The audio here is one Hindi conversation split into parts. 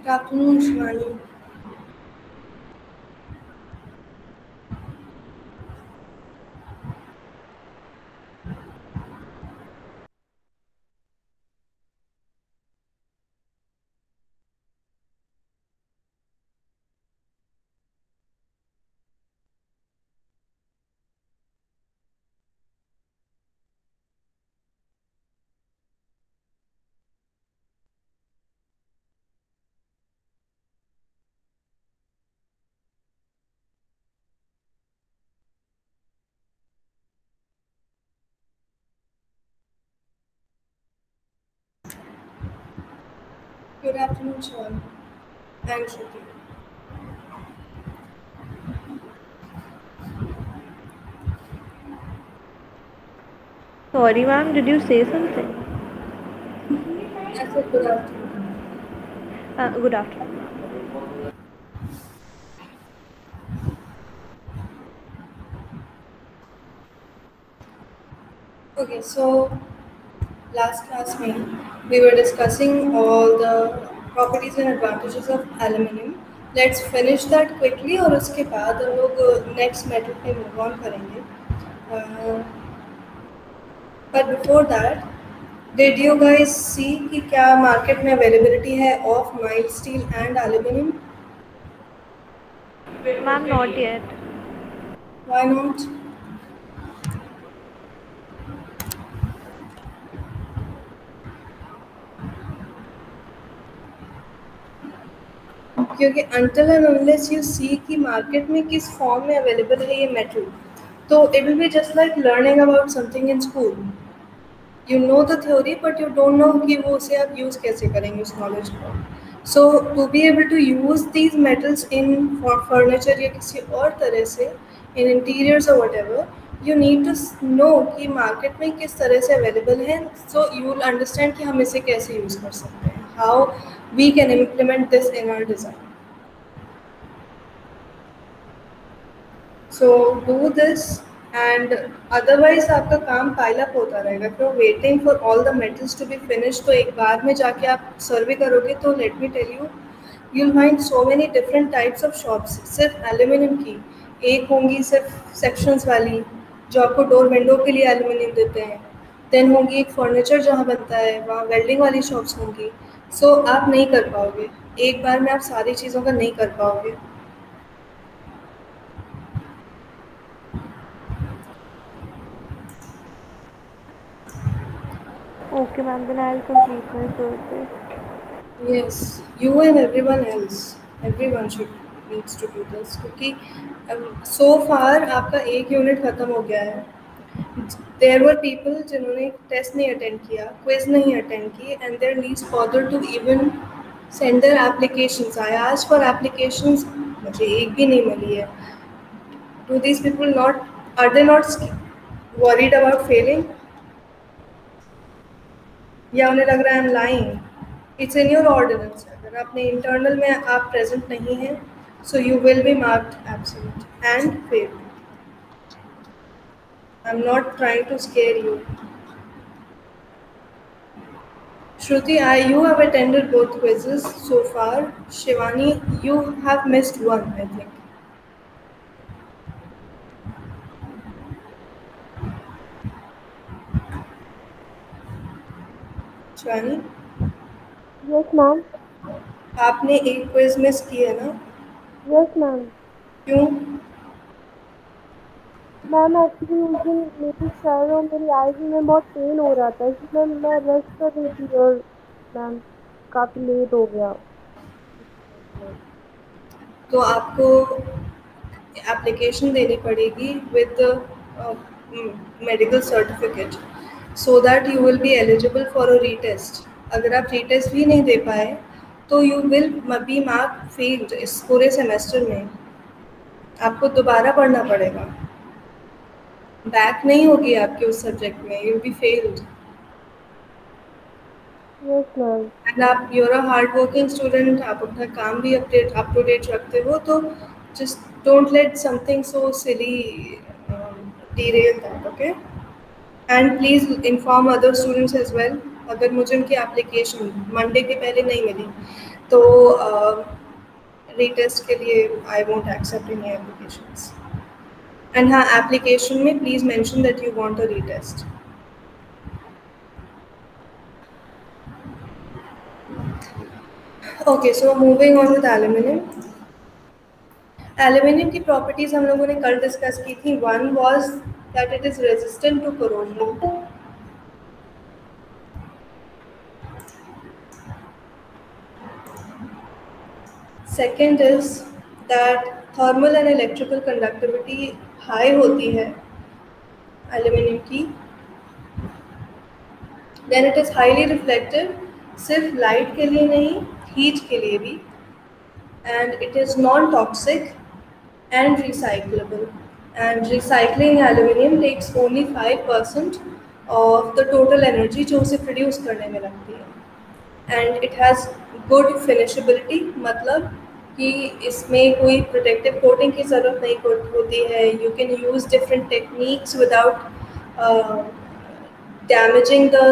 Good afternoon, Shivani. Good afternoon, Shivani. And Shruti. Sorry, ma'am, did you say something? I said good afternoon. Good afternoon. Okay, so last class में we were discussing all the properties and advantages of aluminium. Let's finish that quickly और उसके बाद हम लोग next metal पे move on करेंगे. Uh, but before that, did you guys see कि क्या market में availability है of mild steel and aluminium? Ma'am, not yet. Why not? क्योंकि until and unless you see कि मार्केट में किस फॉर्म में अवेलेबल है ये मेटल, तो it will be just like learning about something in school. You know the theory but you don't know कि वो उसे आप यूज़ कैसे करेंगे उस नॉलेज को. So to be able to use these metals in furniture या किसी और तरह से इन इंटीरियर्स और whatever, you need to know कि मार्केट में किस तरह से अवेलेबल है. सो यू विल अंडरस्टैंड कि हम इसे कैसे यूज़ कर सकते हैं, how we can implement this in our design. So do this, and otherwise आपका काम pile up होता रहेगा. If you're waiting for all the metals to be finished, तो एक बार में जाके आप सर्वे करोगे तो let me tell you, you'll find so many different types of shops. सिर्फ एल्यूमिनियम की एक होंगी सिर्फ sections वाली जो आपको डोर विंडो के लिए एल्यूमिनियम देते हैं. देन होंगी एक फर्नीचर जहाँ बनता है वहाँ वेल्डिंग वाली शॉप्स होंगी. सो आप नहीं कर पाओगे एक बार में, आप सारी चीज़ों का नहीं कर पाओगे. Okay, ma'am, then I'll complete my survey. Yes, you and everyone else, everyone should needs to do this क्योंकि so far आपका एक यूनिट खत्म हो गया है. There were people जिन्होंने टेस्ट नहीं अटेंड किया, क्विज नहीं अटेंड की, and their least bother to even send their applications. I asked for applications, मुझे एक भी नहीं मिली है. Do these people not, are they not worried about failing? या उन्हें लग रहा है I am lying? It's in your ordinance. अगर आपने इंटरनल में आप प्रेजेंट नहीं हैं, so you will be marked absent and fail. I am not trying to scare you. Shruti, you have attended both quizzes so far. Shivani, you have missed one, I think. Shivani, Yes, ma'am. आपने एक क्विज मिस की है ना? Yes, ma'am. क्यों? मैम एक्चुअली उस दिन मेरी सर और मेरी आईज में बहुत पेन हो रहा था, इसलिए मैं रेस्ट कर रही थी और मैम काफ़ी लेट हो गया. तो आपको एप्लीकेशन देनी पड़ेगी with medical certificate so that you will be eligible for a retest. अगर आप रीटेस्ट भी नहीं दे पाए तो you will B mark failed इस पूरे सेमेस्टर में. आपको दोबारा पढ़ना पड़ेगा. बैक नहीं होगी आपके उस सब्जेक्ट में, you will be failed. Yes ma'am. And आप you're a hard working student, आप अपना काम भी अप टू डेट रखते हो, तो just don't let something so silly derail that, okay? And please inform other students as well. अगर मुझे उनकी एप्लीकेशन मंडे के पहले नहीं मिली, तो रीटेस्ट के लिए I won't accept any applications. And हाँ, एप्लीकेशन में please mention that you want a retest. Okay, so moving on with aluminium. Aluminium की प्रॉपर्टीज़ हम लोगों ने कल डिस्कस की थी. One was that it is resistant to corrosion. Second is that thermal and electrical conductivity high होती है एल्यूमिनियम की. Then it is highly reflective, सिर्फ लाइट के लिए नहीं, हीट के लिए भी. And it is non toxic and recyclable. And recycling aluminium takes only 5% of the total energy जो उसे प्रोड्यूस करने में लगती है. And it has good finishability, मतलब कि इसमें कोई प्रोटेक्टिव कोटिंग की ज़रूरत नहीं होती है. You can use different techniques without damaging the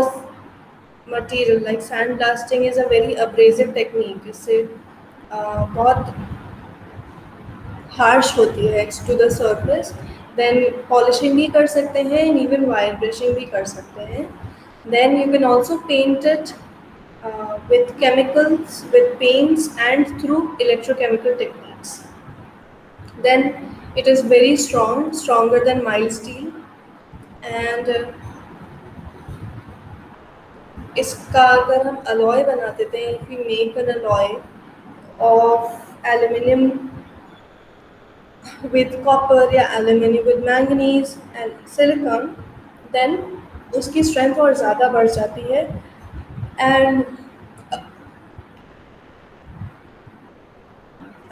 material. Like sandblasting is a very abrasive technique. इससे बहुत हार्श होती है to the surface. Then polishing भी कर सकते हैं एंड इवन वायर ब्रशिंग भी कर सकते हैं. Then you can also paint it with chemicals, with paints and through electrochemical techniques. Then it is very strong, stronger than mild steel. And इसका अगर हम alloy बना देते हैं, if we make an alloy of aluminium with copper या aluminium with manganese and silicon, then उसकी strength और ज़्यादा बढ़ जाती है. And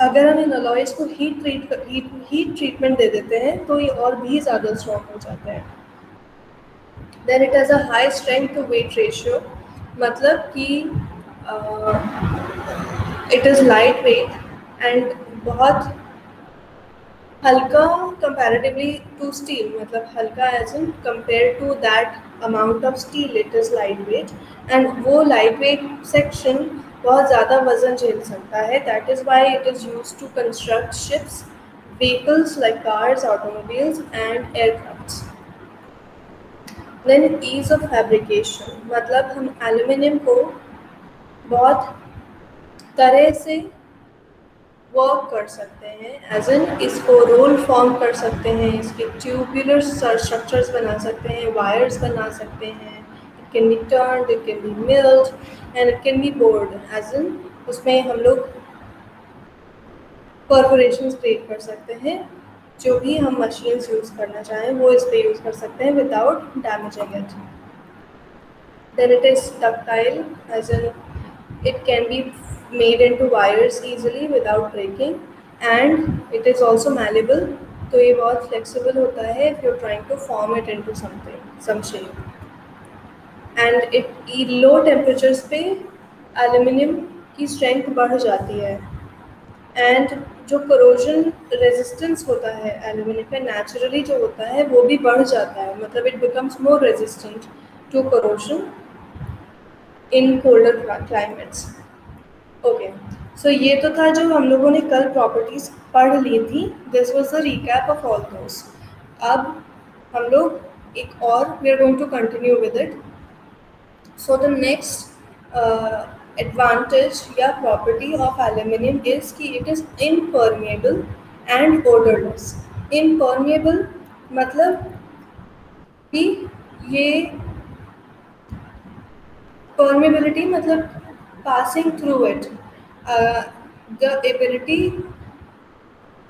अगर हम इन अलॉयज को हीट ट्रीटमेंट दे देते हैं तो ये और भी ज़्यादा स्ट्रॉन्ग हो जाते हैं. Then it has a high strength to weight ratio, मतलब कि it is light weight and बहुत हल्का कंपैरेटिवली टू स्टील. मतलब हल्का as in compare to that amount of steel it is light weight. And वो लाइट वेट सेक्शन बहुत ज़्यादा वजन झेल सकता है. That is why it is use to construct ships, vehicles like cars, automobiles and aircrafts. Then ease of fabrication, मतलब हम एल्यूमिनियम को बहुत तरह से वर्क कर सकते हैं. एज इन इसको रोल फॉर्म कर सकते हैं, इसके ट्यूबुलर स्ट्रक्चर्स बना सकते हैं, वायर्स बना सकते हैं. It can be turned, it can be milled and it can be bored. As in उसमें हम लोग परफोरेशंस क्रिएट कर सकते हैं. जो भी हम मशीन्स यूज़ करना चाहें वो इस पर यूज़ कर सकते हैं without damaging it. Then it is ductile, as in it can be made into wires easily without breaking, and it is also malleable. तो ये बहुत flexible होता है if you're trying to form it into something, some shape. And it low temperatures पे aluminium की strength बढ़ जाती है. And जो corrosion resistance होता है aluminium का naturally जो होता है वो भी बढ़ जाता है. मतलब it becomes more resistant to corrosion in colder climates. Okay, so ये तो था जो हम लोगों ने कल प्रॉपर्टीज़ पढ़ ली थी. This was the recap of all those. अब हम लोग एक और we are going to continue with it. So the next advantage या प्रॉपर्टी ऑफ एल्यूमिनियम इज़ कि it is impermeable and odourless. Impermeable मतलब कि ये permeability मतलब passing through it, the ability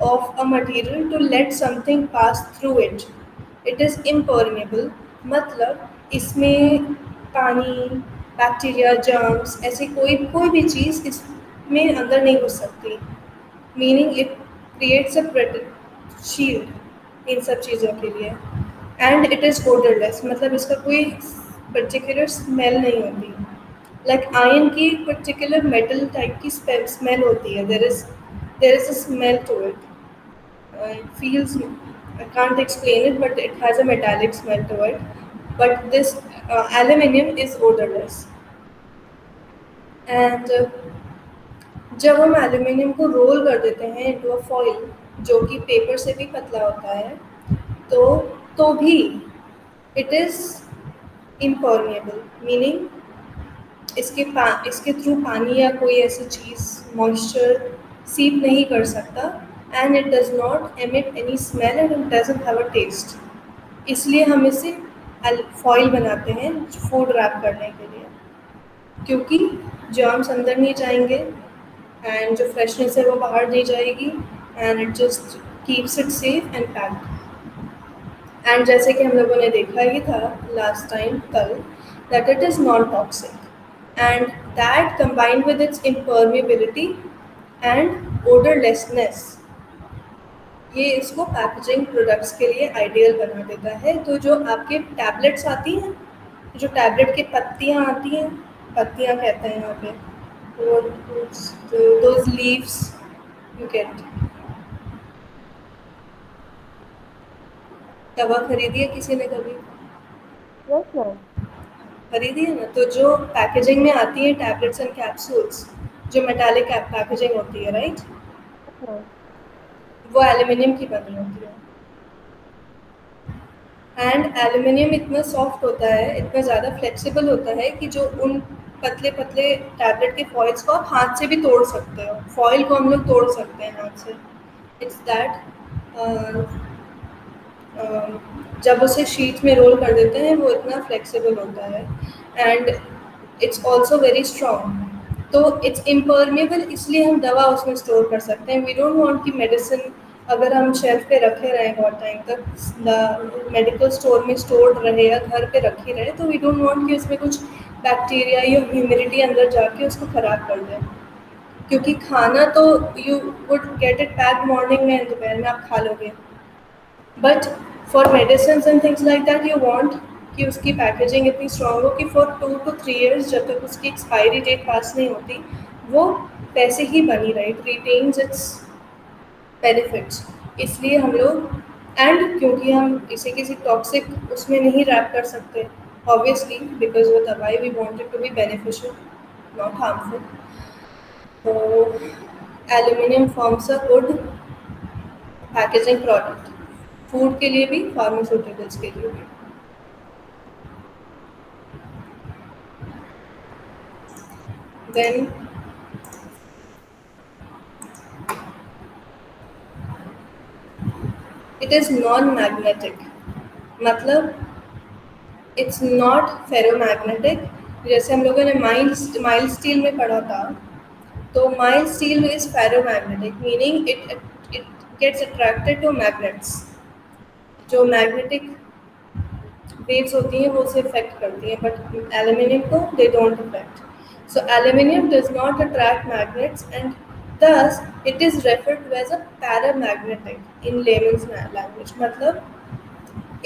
of a material to let something pass through it. It is impermeable, मतलब इसमें पानी, बैक्टीरिया, जर्म्स, ऐसी कोई भी चीज़ इसमें अंदर नहीं घुस सकती. Meaning it creates a shield इन सब चीज़ों के लिए. एंड इट इज़ ओडरलेस, मतलब इसका कोई पर्टिकुलर स्मेल नहीं होती. लाइक आयरन की पर्टिकुलर मेटल टाइप की स्मेल होती है. There is a smell to it. It feels, I can't explain it, but it has a metallic smell to it. But this aluminium is odorless. And जब हम एल्यूमिनियम को रोल कर देते हैं इनटू अ फॉइल जो कि पेपर से भी पतला होता है, तो भी इट इज़ इम्परमेबल, मीनिंग इसके थ्रू पानी या कोई ऐसी चीज़ मॉइस्चर सीप नहीं कर सकता, and it does not emit any smell and it doesn't have a taste. इसलिए हम इसे फॉइल बनाते हैं फूड रैप करने के लिए, क्योंकि जर्म्स अंदर नहीं जाएंगे एंड जो फ्रेशनेस है वो बाहर नहीं जाएगी, and it just keeps it safe and packed. And जैसे कि हम लोगों ने देखा ही था लास्ट टाइम कल, that it is non toxic and that combined with its impermeability and odourlessness, ये इसको पैकेजिंग प्रोडक्ट्स के लिए आइडियल बना देता है। तो जो आपके टैबलेट्स आती हैं, जो टैबलेट की पत्तियाँ आती हैं, पत्तियाँ कहते हैं यहाँ पे, दोज लीव्स यू गेट, दवा खरीदी है किसी ने कभी? Yes ma'am. खरीदी है ना। तो जो पैकेजिंग में आती है टैबलेट्स एंड कैप्सूल्स, जो मेटालिक पैकेजिंग होती है, राइट, वो एल्यूमिनियम की बनी होती है। एंड एल्यूमिनियम इतना सॉफ्ट होता है, इतना ज़्यादा फ्लेक्सिबल होता है कि जो उन पतले पतले टैबलेट के फॉइल्स को आप हाथ से भी तोड़ सकते हो, फॉइल को हम लोग तोड़ सकते हैं हाथ से। इट्स दैट जब उसे शीट में रोल कर देते हैं वो इतना फ्लेक्सिबल होता है, and it's also very strong. तो इट्स इम्परमेबल, इसलिए हम दवा उसमें स्टोर कर सकते हैं। वी डोंट वांट कि मेडिसिन अगर हम शेल्फ पे रखे रहें बहुत टाइम तक, मेडिकल स्टोर में स्टोर्ड रहे या घर पे रखी रहे, तो वी डोंट वांट कि उसमें कुछ बैक्टीरिया या ह्यूमिडिटी अंदर जाके उसको ख़राब कर दे। क्योंकि खाना तो you would get it packed morning में, दोपहर में आप खा लोगे, but for medicine and things like that you want कि उसकी पैकेजिंग इतनी स्ट्रॉन्ग हो कि फॉर 2 to 3 years, जब तक उसकी एक्सपायरी डेट पास नहीं होती, वो पैसे ही बनी रहे, इट रिटेन्स इट्स बेनिफिट्स। इसलिए हम लोग, एंड क्योंकि हम इसे किसी टॉक्सिक उसमें नहीं रैप कर सकते ऑब्वियसली, बिकॉज वो दवाई we want it to be beneficial not harmful, तो aluminium forms a good packaging product, food के लिए भी, फार्मास्यूटिकल्स के लिए भी। Then it is non-magnetic, मतलब इट्स नॉट फेरोमैग्नेटिक। जैसे हम लोगों ने माइल्ड स्टील में पढ़ा था, तो mild steel is ferromagnetic, meaning it gets attracted to magnets. जो मैग्नेटिक वेव्स होती हैं वो उसे इफेक्ट करती हैं, बट एल्यूमिनियम को they don't effect. So aluminium does not attract magnets, and thus it is referred to as a paramagnetic in layman's language। मतलब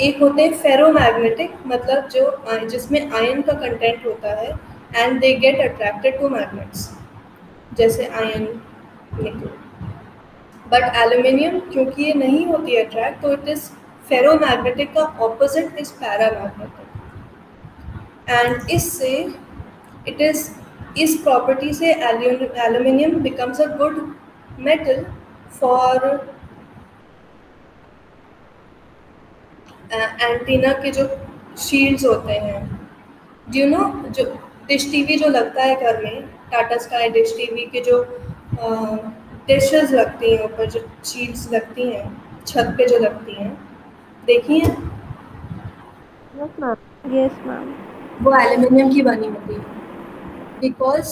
एक होते हैं फेरोमैग्नेटिक, मतलब जो जिसमें आयन का कंटेंट होता है, and they get attracted to magnets, जैसे आयन, निकल। बट एल्यूमिनियम क्योंकि ये नहीं होती है अट्रैक्ट, तो इट इज़ फेरोमैग्नेटिक का ऑपोजिट इज पैरामैग्नेटिक, एंड इससे इट इज़ इस प्रॉपर्टी से aluminium becomes a good metal for antenna के जो शील्ड्स होते हैं, यू नो, जो डिश टीवी जो लगता है घर में, टाटा स्काई डिश टीवी के जो डिशेस लगती हैं ऊपर, जो शील्ड्स लगती हैं छत पे जो लगती हैं, देखी हैं? Yes ma'am. Yes ma'am. वो एल्यूमिनियम की बनी होती है, बिकॉज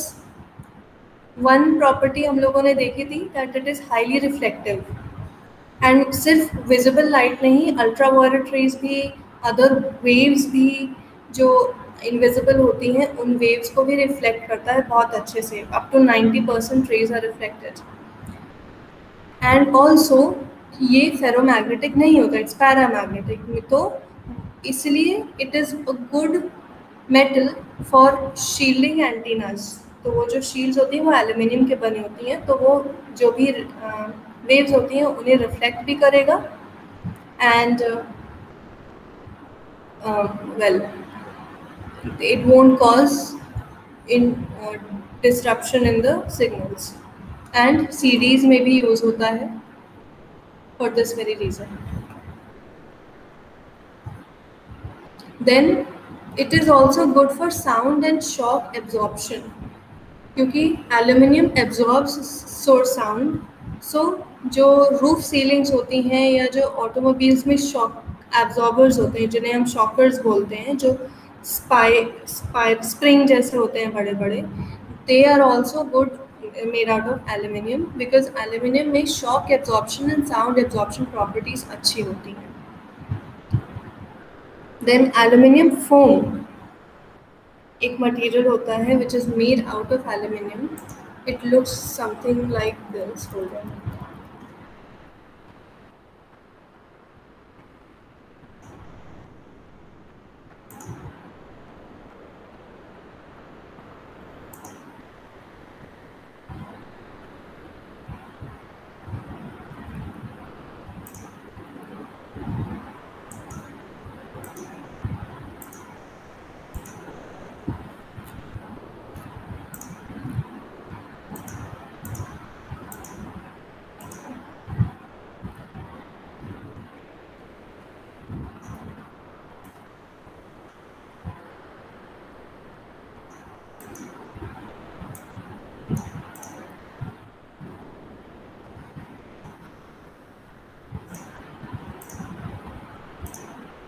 वन प्रॉपर्टी हम लोगों ने देखी थी that it is highly reflective, and सिर्फ विजिबल लाइट नहीं, अल्ट्रावायलेट रेज भी, अदर वेव्स भी जो इनविजिबल होती हैं, उन वेव्स को भी रिफ्लेक्ट करता है बहुत अच्छे से, up to 90% rays are reflected. And also ये फेरोमैग्नेटिक नहीं होता, इट्स पैरामैग्नेटिक, तो इसलिए it is a good metal for shielding antennas. तो वो जो शील्ड्स होती हैं वो एल्यूमिनियम के बनी होती हैं, तो वो जो भी वेव्स होती हैं उन्हें रिफ्लेक्ट भी करेगा, and well it won't cause in disruption in the signals। And CDs में भी यूज होता है for this very reason. Then it is also good for sound and shock absorption, क्योंकि aluminium absorbs source sound. So जो रूफ सीलिंग्स होती हैं या जो ऑटोमोबाइल्स में शॉक एब्जॉर्बर्स होते हैं, जिन्हें हम शॉकर्स बोलते हैं, जो स्प्रिंग जैसे होते हैं बड़े बड़े, they are also good made out of aluminium, because aluminium में shock absorption and sound absorption properties अच्छी होती हैं. देन एल्यूमिनियम फोम एक मटेरियल होता है which is made out of aluminium. It looks something like this. Hold on.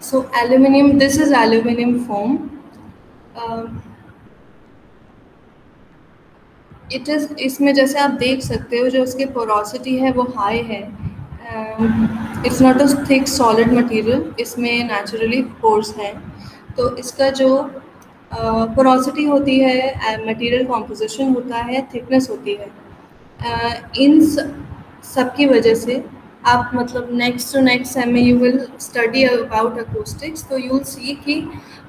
So aluminum, this is aluminum foam. It is, इसमें जैसे आप देख सकते हो जो उसकी पोरोसिटी है वो हाई है. It's not a thick solid material, इसमें नेचुरली पोर्स है. तो इसका जो पोरोसिटी होती है, मटेरियल कॉम्पोजिशन होता है, थिकनेस होती है, इन सब की वजह से आप मतलब नेक्स्ट टू नेक्स्ट सेम में you will study about acoustics. तो यू विल सी कि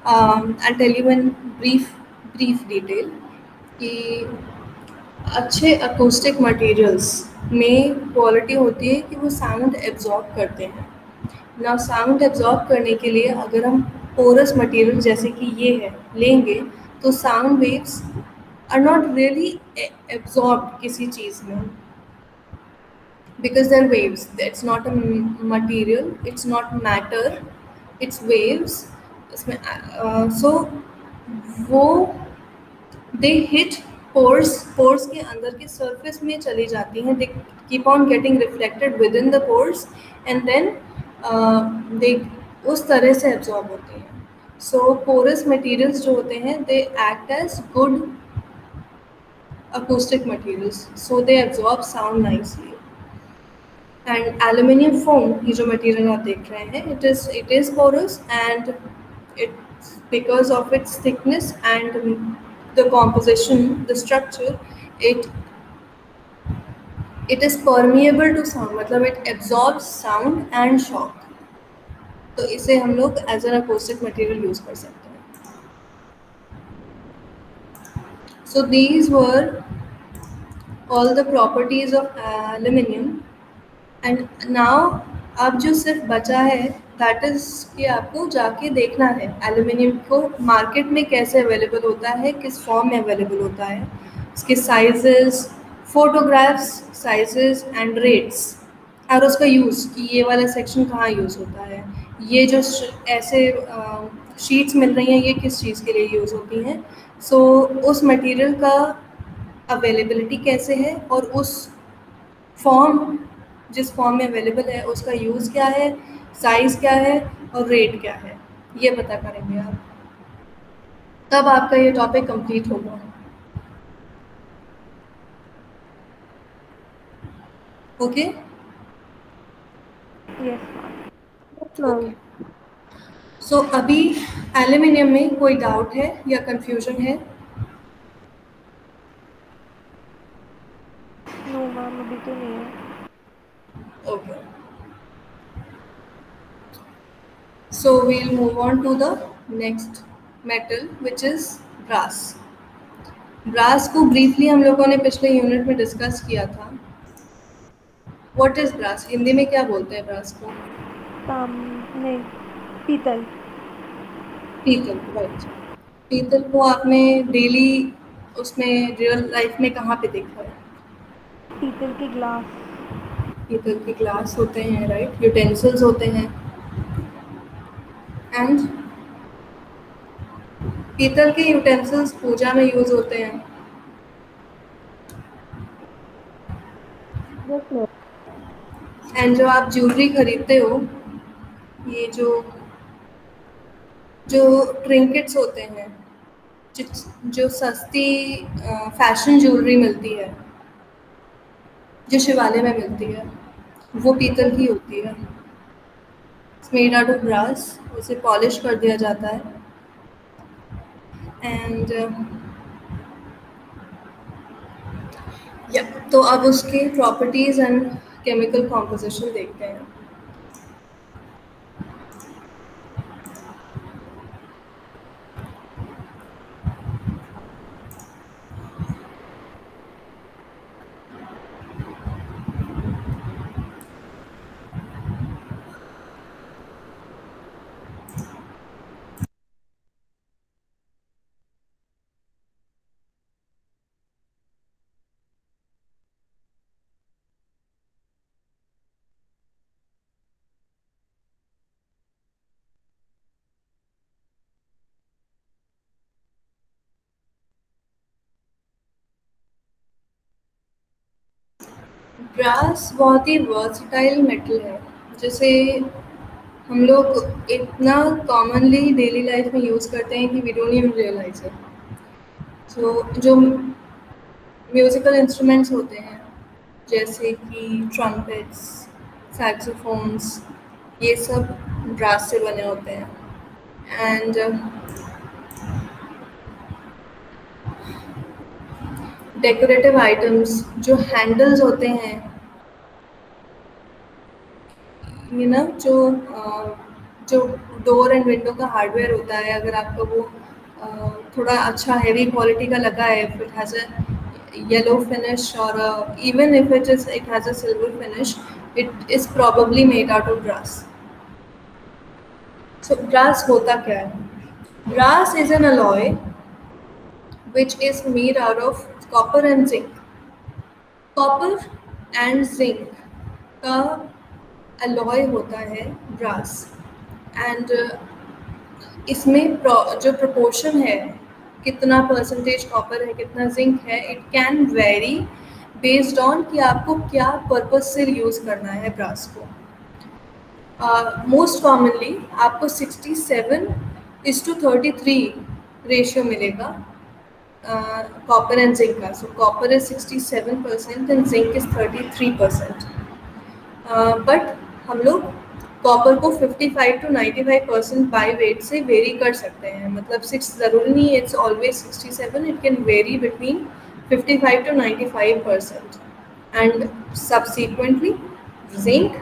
I tell you in brief detail कि अच्छे अकूस्टिक मटेरियल्स में क्वालिटी होती है कि वो साउंड एब्जॉर्ब करते हैं. ना साउंड एब्जॉर्ब करने के लिए अगर हम पोरस मटेरियल जैसे कि ये है लेंगे तो sound waves are not really absorb किसी चीज़ में, because they're waves. It's not a material, it's not matter, it's waves. इसमें so वो they hit pores के अंदर के surface में चली जाती हैं. They keep on getting reflected within the pores and then they उस तरह से absorb होते हैं. So porous materials जो होते हैं they act as good acoustic materials, so they absorb sound nicely. And aluminium foam, ये जो मटेरियल आप देख रहे हैं, it is porous and it's because of its thickness and the composition, the structure, it is permeable to sound, मतलब it absorbs sound and shock. तो इसे हम लोग as an acoustic material use कर सकते हैं. So these were all the properties of aluminium. And now अब जो सिर्फ बचा है दैट इज़ कि आपको जाके देखना है एल्यूमिनियम को मार्केट में कैसे अवेलेबल होता है, किस फॉर्म में अवेलेबल होता है, इसके sizes, photographs, sizes and rates, और उसका यूज़ कि ये वाला सेक्शन कहाँ यूज़ होता है, ये जो ऐसे शीट्स मिल रही हैं ये किस चीज़ के लिए यूज़ होती हैं. सो उस मटेरियल का अवेलेबिलिटी कैसे है और उस फॉर्म जिस फॉर्म में अवेलेबल है उसका यूज़ क्या है, साइज़ क्या है और रेट क्या है, ये पता करेंगे आप. तब आपका ये टॉपिक कंप्लीट होगा. ओके? यस. सो अभी एल्यूमिनियम में कोई डाउट है या कंफ्यूजन है? नो मैम, अभी तो नहीं है. Okay. So we'll move on to the next metal, which is brass. Brass को briefly हम लोगों ने पिछले यूनिट में डिस्कस किया था. What is brass? हिंदी में क्या बोलते हैं brass को? नहीं, पीतल. पीतल, राइट. पीतल को आपने डेली उसमें रियल लाइफ में कहाँ पे देखा है? पीतल के ग्लास। पीतल के ग्लास होते हैं, राइट। यूटेंसिल्स होते हैं। एंड पीतल के यूटेंसिल्स पूजा में यूज होते हैं। Yes ma'am. एंड जो आप ज्वेलरी खरीदते हो, ये जो जो ट्रिंकेट्स होते हैं, जो सस्ती फैशन ज्वेलरी मिलती है, जो शिवालय में मिलती है, वो पीतल की होती है। Made out of brass. उसे पॉलिश कर दिया जाता है। एंड या तो अब उसके प्रॉपर्टीज एंड केमिकल कॉम्पोजिशन देखते हैं। ब्रास बहुत ही वर्सटाइल मेटल है, जिसे हम लोग इतना कॉमनली डेली लाइफ में यूज़ करते हैं कि we don't even realise it. So जो म्यूज़िकल इंस्ट्रूमेंट्स होते हैं, जैसे कि ट्रम्पेट्स, सैक्सोफोन्स, ये सब ब्रास से बने होते हैं। एंड डेकोरेटिव आइटम्स, जो हैंडल्स होते हैं, ये ना जो डोर एंड विंडो का हार्डवेयर होता है, अगर आपका वो थोड़ा अच्छा हेवी क्वालिटी का लगा है, if it has a yellow finish और even if it has a silver finish, it is probably made out of brass. So brass होता क्या है? Brass is an alloy which is made out of copper and zinc. Copper and zinc का अलॉय होता है ब्रास। एंड इसमें जो प्रोपोर्शन है, कितना परसेंटेज कॉपर है, कितना जिंक है, it can very based on कि आपको क्या पर्पज से यूज़ करना है ब्रास को। मोस्ट कॉमनली आपको 67:33 रेशियो मिलेगा कॉपर एंड जिंक का। सो copper is 67% and zinc is 33%। But हम लोग कॉपर को 55 to 95% बाई वेट से वेरी कर सकते हैं। मतलब सिक्स ज़रूरी नहीं it's always 67, it can very between 55 to 95%। And subsequently zinc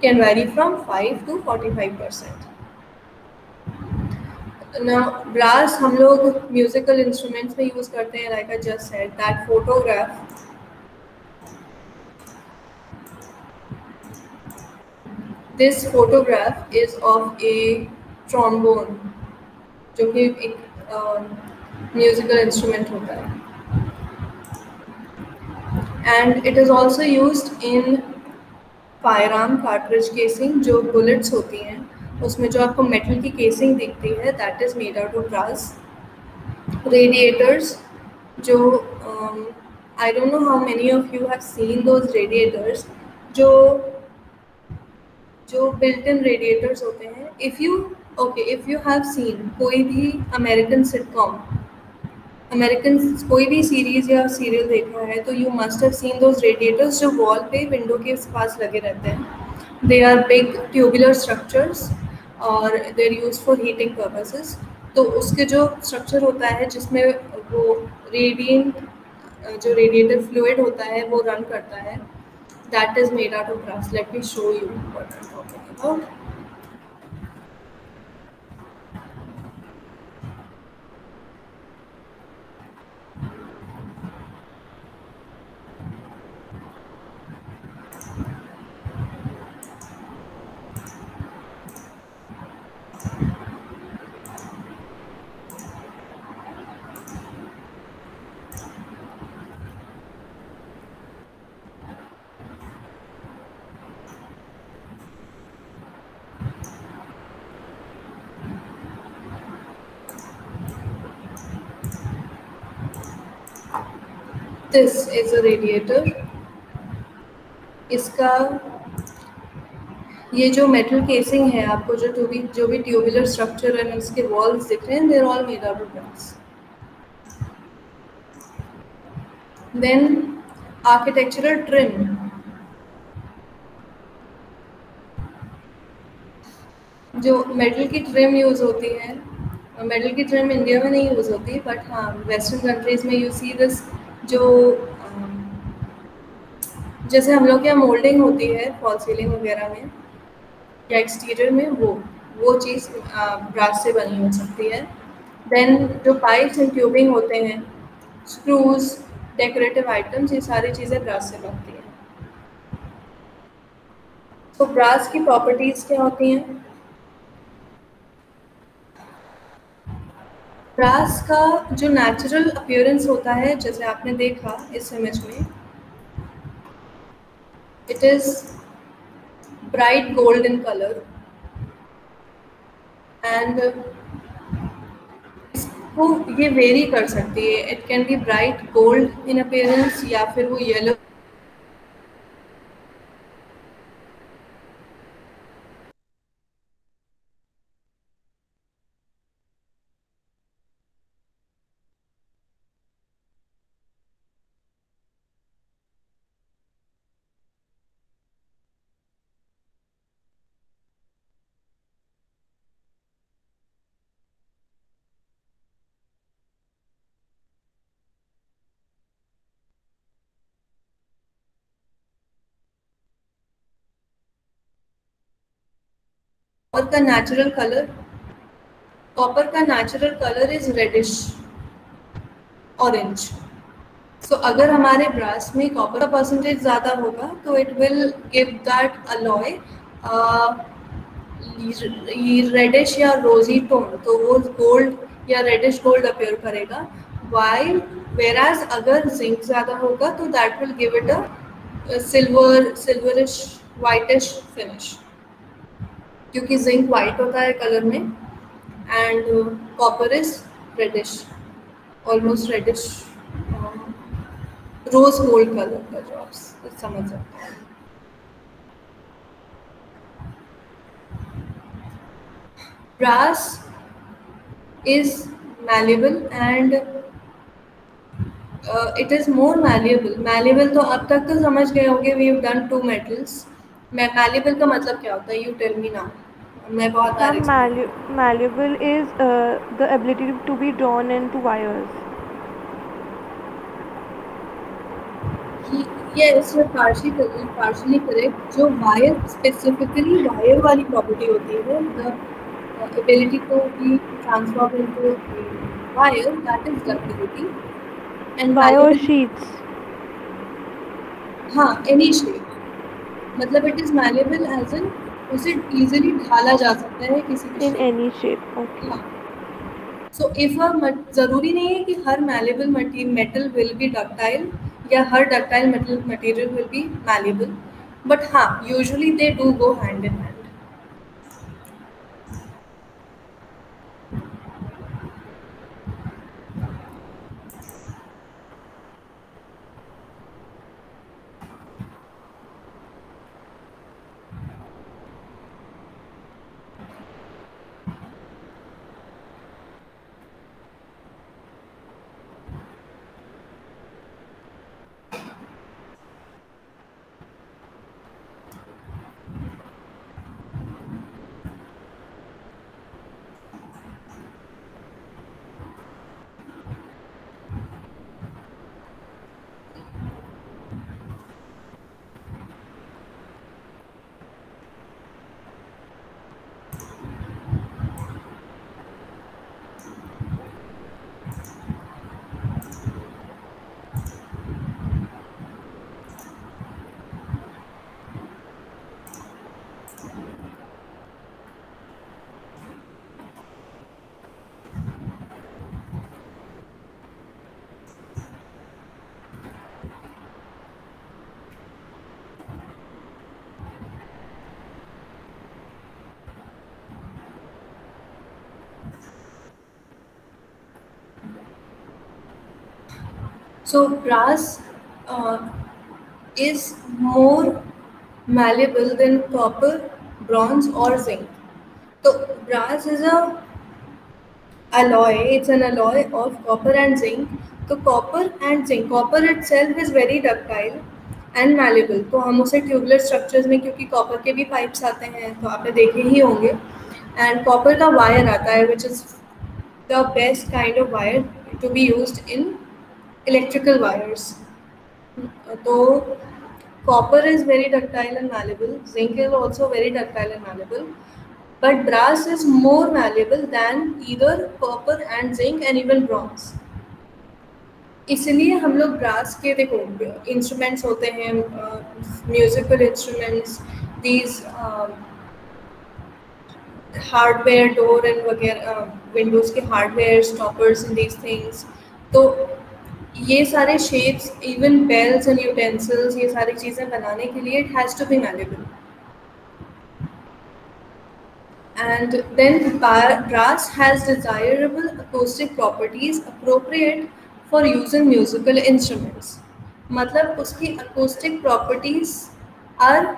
can very from 5 to 45%। ना ब्रास हम लोग म्यूजिकल इंस्ट्रूमेंट्स में यूज़ करते हैं, like I just said that photograph. This photograph is of A trombone, जो कि एक म्यूजिकल इंस्ट्रूमेंट होता है। And it is also used in fire arm cartridge casing. जो बुलेट्स होती हैं उसमें जो आपको मेटल की केसिंग दिखती है, that is made out of brass. Radiators, जो I don't know how many of you have seen those radiators, जो जो बिल्ट इन रेडिएटर्स होते हैं। इफ़ यू हैव सीन कोई भी अमेरिकन सिटकॉम, अमेरिकन कोई भी सीरीज या सीरियल देखा है, तो you must have seen those radiators जो वॉल पे विंडो के पास लगे रहते हैं। They are big tubular structures और they are use for heating purposes. तो उसके जो स्ट्रक्चर होता है जिसमें वो रेडिएंट जो रेडिएटर फ्लूइड होता है वो रन करता है, that is made out of brass. Let me show you what I am talking about. This is a radiator. इसका ये जो मेटल केसिंग है, आपको जो भी ट्यूबुलर स्ट्रक्चर एंड उसके वॉल्स दिख रहे हैं, they are all made out of brass. Then architectural trim. जो मेटल की ट्रिम यूज़ होती है, मेटल की ट्रिम इंडिया में नहीं यूज़ होती, बट हाँ वेस्टर्न कंट्रीज़ में यू सी दिस. जो जैसे हम लोग के यहाँ मोल्डिंग होती है फॉल सीलिंग वगैरह में या एक्सटीरियर में, वो चीज़ ब्रास से बनी हो सकती है. देन जो पाइप्स एंड ट्यूबिंग होते हैं, स्क्रूज, डेकोरेटिव आइटम्स, ये सारी चीज़ें ब्रास से बनती हैं. तो ब्रास की प्रॉपर्टीज़ क्या होती हैं? ब्रास का जो नेचुरल अपीयरेंस होता है, जैसे आपने देखा इस इमेज में, it is bright gold in colour and इसको ये वेरी कर सकती है. It can be bright gold in appearance या फिर वो येलो. कॉपर का नेचुरल कलर, कॉपर का natural colour is reddish orange. So अगर हमारे ब्रास में कॉपर का परसेंटेज ज़्यादा होगा तो it will give that alloy reddish या रोजी टोन, तो वो गोल्ड या रेडिश गोल्ड अपीयर करेगा. वाइल वेराज अगर जिंक ज़्यादा होगा तो that will give it a silverish whitish finish, क्योंकि जिंक वाइट होता है कलर में and copper is reddish, almost reddish, rose gold colour का, जो आप समझ सकते हैं. Brass is malleable and it is more malleable. तो अब तक तो समझ गए होंगे, we have done two metals. malleable का मतलब क्या होता है? You tell me now. मैं बहुत बार Ma'am, explain. malleable is the ability to be drawn into wires. Yes, you're partially correct. जो वायर स्पेसिफिकली वायर वाली प्रॉपर्टी होती है, the ability to be transformed into a wire, that is ductility. And Wire or malleability, sheets हाँ, any shape. मतलब it is malleable as in उसे इजीली ढाला जा सकता है किसी भी in shape. any shape. Okay. हाँ. सो इफ ज़रूरी नहीं है कि हर malleable metal will be ductile या हर ductile metal material will be malleable, but हाँ usually they do go hand in hand. So brass is more malleable than copper, bronze or zinc. So brass is a alloy. It's an alloy of copper and zinc. तो copper and zinc, copper itself is very ductile and malleable. तो हम उसे ट्यूबुलर स्ट्रक्चर्स में, क्योंकि कॉपर के भी पाइप्स आते हैं तो आपने देखे ही होंगे, एंड कॉपर का वायर आता है which is the best kind of wire to be used in electrical wires. तो copper is very ductile and malleable, zinc is also very ductile and malleable, but brass is more malleable than either copper and zinc and even bronze. इसलिए हम लोग ब्रास के, देखो इंस्ट्रूमेंट्स होते हैं, musical instruments, these hardware, door and वगैरह, विंडोज़ के hardware, stoppers and these things, तो ये सारे shapes, even bells and utensils, ये सारी चीज़ें बनाने के लिए it has to be malleable. And then brass has desirable acoustic properties appropriate for use in musical instruments. मतलब उसकी acoustic properties are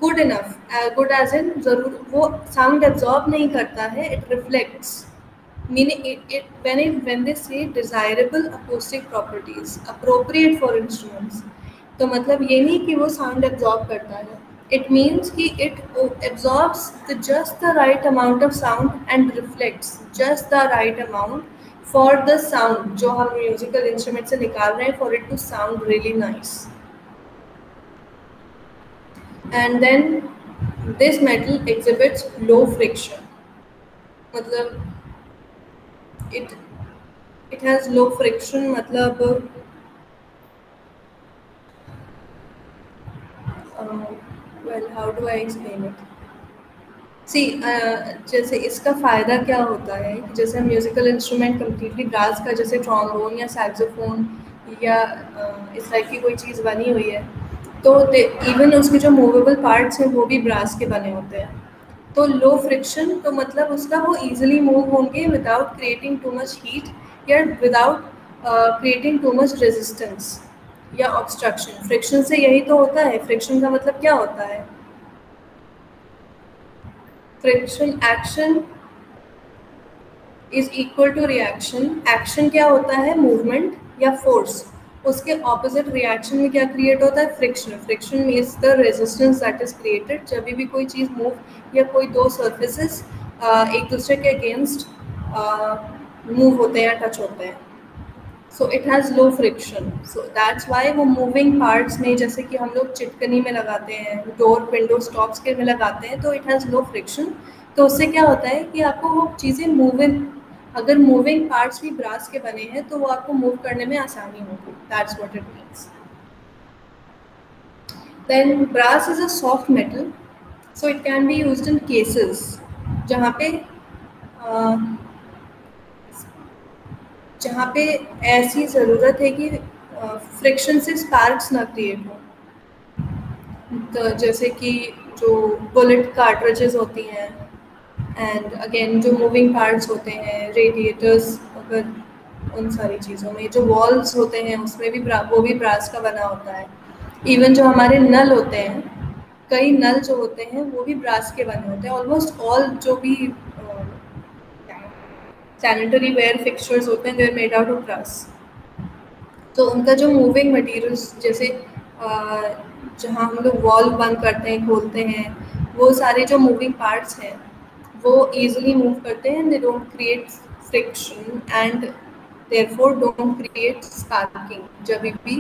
good enough, good as in ज़रूर वो sound absorb नहीं करता है, it reflects. Meaning when they say desirable acoustic properties appropriate for instruments, तो मतलब ये नहीं कि वो sound absorb करता है. It means कि it absorbs just the right amount of sound and reflects just the right amount for the sound जो हम musical instrument से निकाल रहे हैं, for it to sound really nice. And then this metal exhibits low friction. मतलब it has low friction, मतलब well, how do I explain it? See, जैसे इसका फ़ायदा क्या होता है कि जैसे हम म्यूज़िकल इंस्ट्रूमेंट कम्प्लीटली ब्रास का, जैसे ट्रॉम्बोन या सैक्सोफोन या इस टाइप की कोई चीज़ बनी हुई है, तो इवन उसके जो मूवेबल पार्ट्स हैं वो भी ब्रास के बने होते हैं. तो लो फ्रिक्शन, तो मतलब उसका वो ईजिली मूव होंगे without creating too much heat या without creating too much resistance या ऑब्स्ट्रक्शन. फ्रिक्शन से यही तो होता है. फ्रिक्शन का मतलब क्या होता है? Friction, action is equal to reaction. Action क्या होता है? मूवमेंट या फोर्स. उसके ऑपोजिट रिएक्शन में क्या क्रिएट होता है? Friction. Friction means the resistance that is created जब भी कोई चीज़ मूव या कोई दो सर्फेसेस एक दूसरे के अगेंस्ट मूव होते हैं या टच होते हैं. So it has low friction. So that's why वो मूविंग पार्ट्स में, जैसे कि हम लोग चिटकनी में लगाते हैं, डोर विंडो स्टॉप्स के में लगाते हैं, तो इट हैज़ लो फ्रिक्शन. तो उससे क्या होता है कि आपको वो चीज़ें अगर मूविंग पार्ट्स भी ब्रास के बने हैं तो वो आपको मूव करने में आसानी होगी. That's what it means. Then brass is a soft metal, so it can be used in cases जहाँ पे ऐसी ज़रूरत है कि फ्रिक्शन से स्पार्क्स ना क्रिएट हो. तो जैसे कि जो बुलेट कार्ट्रिजेस होती हैं, एंड अगेन जो मूविंग पार्ट्स होते हैं, रेडिएटर्स, अगर उन सारी चीज़ों में जो वॉल्स होते हैं उसमें भी वो भी ब्रास का बना होता है. इवन जो हमारे नल होते हैं, कई नल जो होते हैं वो भी ब्रास के बने होते हैं. ऑलमोस्ट ऑल जो भी सैनिटरी वेयर फिक्सचर्स होते हैं, they are made out of brass. तो उनका जो मूविंग मटेरियल्स, जैसे जहाँ हम लोग वॉल बंद करते हैं, खोलते हैं, वो सारे जो मूविंग पार्ट्स हैं वो ईजिली मूव करते हैं. They don't create friction and therefore don't create sparking जब भी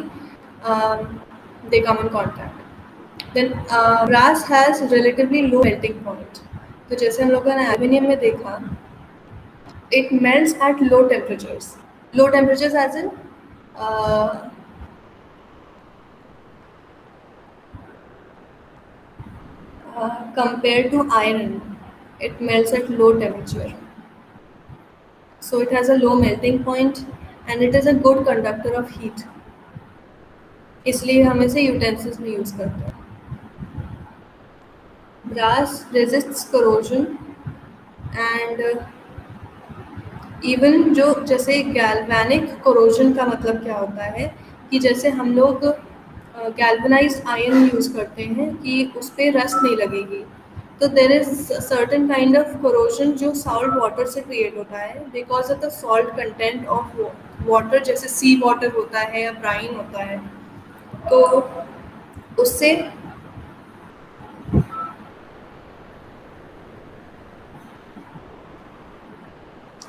they come in contact. Then brass has relatively low melting point. तो जैसे हम लोगों ने एल्यूमिनियम में देखा, it melts at low temperatures. Low temperatures as in compared to iron, it melts at low temperature. So it has a low melting point and it is a good conductor of heat. इसलिए हम इसे यूटेंसिल्स में यूज़ करते हैं. Brass resists corrosion and even जो जैसे गैल्वेनिक कोरोजन का मतलब क्या होता है कि जैसे हम लोग गैल्वनाइज्ड आयरन यूज़ करते हैं कि उस पे रस्ट नहीं लगेगी। तो there is certain kind of corrosion जो साल्ट वाटर से क्रिएट होता है because of the salt content of water, जैसे सी वाटर होता है या ब्राइन होता है। तो उससे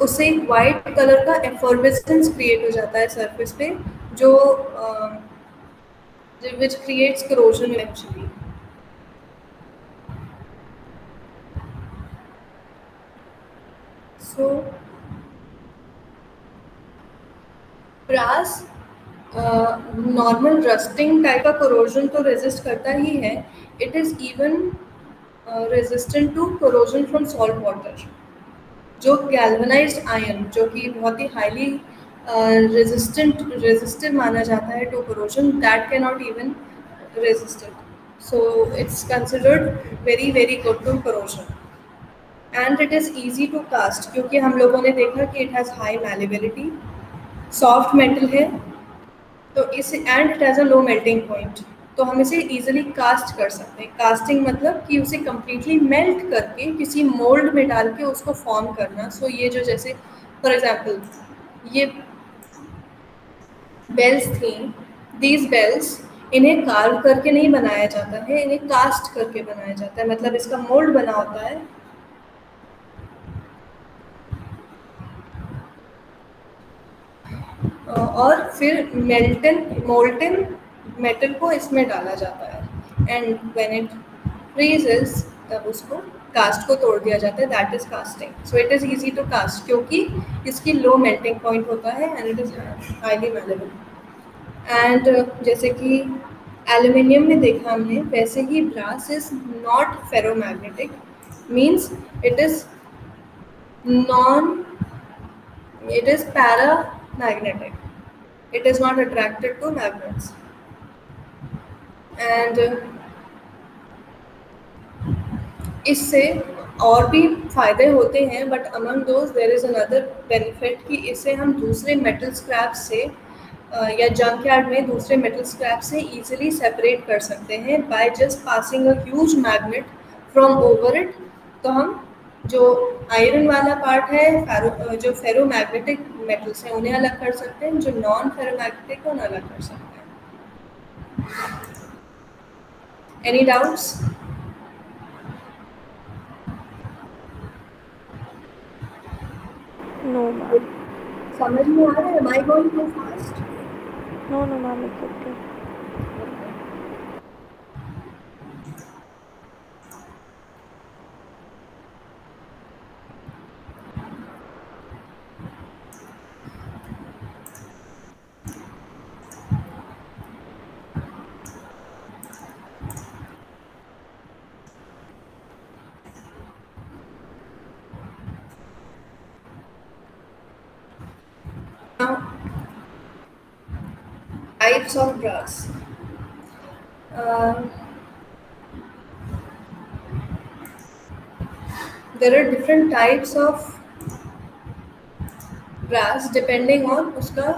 उससे एक वाइट कलर का एफर्वेसेंस क्रिएट हो जाता है सरफेस पे, जो which creates corrosion eventually. So brass normal rusting type का corrosion तो रेजिस्ट करता ही है। It is even resistant to corrosion from salt water. जो गैल्वनाइज्ड आयरन जो कि बहुत ही हाईली रेजिस्टिव माना जाता है to corrosion, that can not even resist it. So it's considered very very good to corrosion. And it is easy to cast क्योंकि हम लोगों ने देखा कि it has high malleability, soft metal है। तो इस and it has a low melting point, तो हम इसे इजीली कास्ट कर सकते हैं। कास्टिंग मतलब कि उसे कम्प्लीटली मेल्ट करके किसी मोल्ड में डाल के उसको फॉर्म करना। सो ये जो जैसे फॉर एग्जाम्पल ये बेल्स थी, दीज बेल्स, इन्हें कार्व करके नहीं बनाया जाता है, इन्हें कास्ट करके बनाया जाता है, मतलब इसका मोल्ड बना होता है। और फिर मोल्टन मेटल को इसमें डाला जाता है एंड व्हेन इट फ्रीजेस तब उसको कास्ट को तोड़ दिया जाता है, that is casting. So it is easy to cast क्योंकि इसकी लो मेल्टिंग पॉइंट होता है and it is highly malleable. And जैसे कि एल्यूमिनियम में देखा हमने, वैसे ही brass is not ferromagnetic, means it is non it is paramagnetic. It is not attracted to magnets. And इससे और भी फायदे होते हैं, but among those there is another benefit कि इससे हम दूसरे मेटल स्क्रैप से या जंक यार्ड में दूसरे मेटल स्क्रैप से इजीली सेपरेट कर सकते हैं by just passing a huge magnet from over it. तो हम जो आयरन वाला पार्ट है, जो फेरोमैग्नेटिक मेटल्स हैं उन्हें अलग कर सकते हैं, जो नॉन फेरोमैग्नेटिक उन्हें अलग कर सकते हैं। Any doubts? No, ma'am. समझ में आ रहा है? Am I going too fast? No, no, ma'am, it's okay. Now, types of brass. Uh, there are different types of brass depending on उसका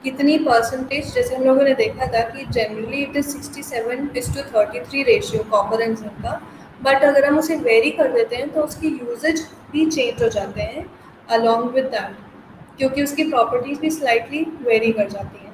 कितनी परसेंटेज। जैसे हम लोगों ने देखा था कि generally it is 67:33 ratio copper and zinc का, बट अगर हम उसे वेरी कर देते हैं तो उसकी यूजेज भी चेंज हो जाते हैं अलॉन्ग विद दैट, क्योंकि उसकी प्रॉपर्टीज भी स्लाइटली वेरी कर जाती हैं।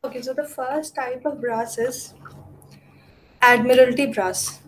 Okay, so the first type of brass is Admiralty brass.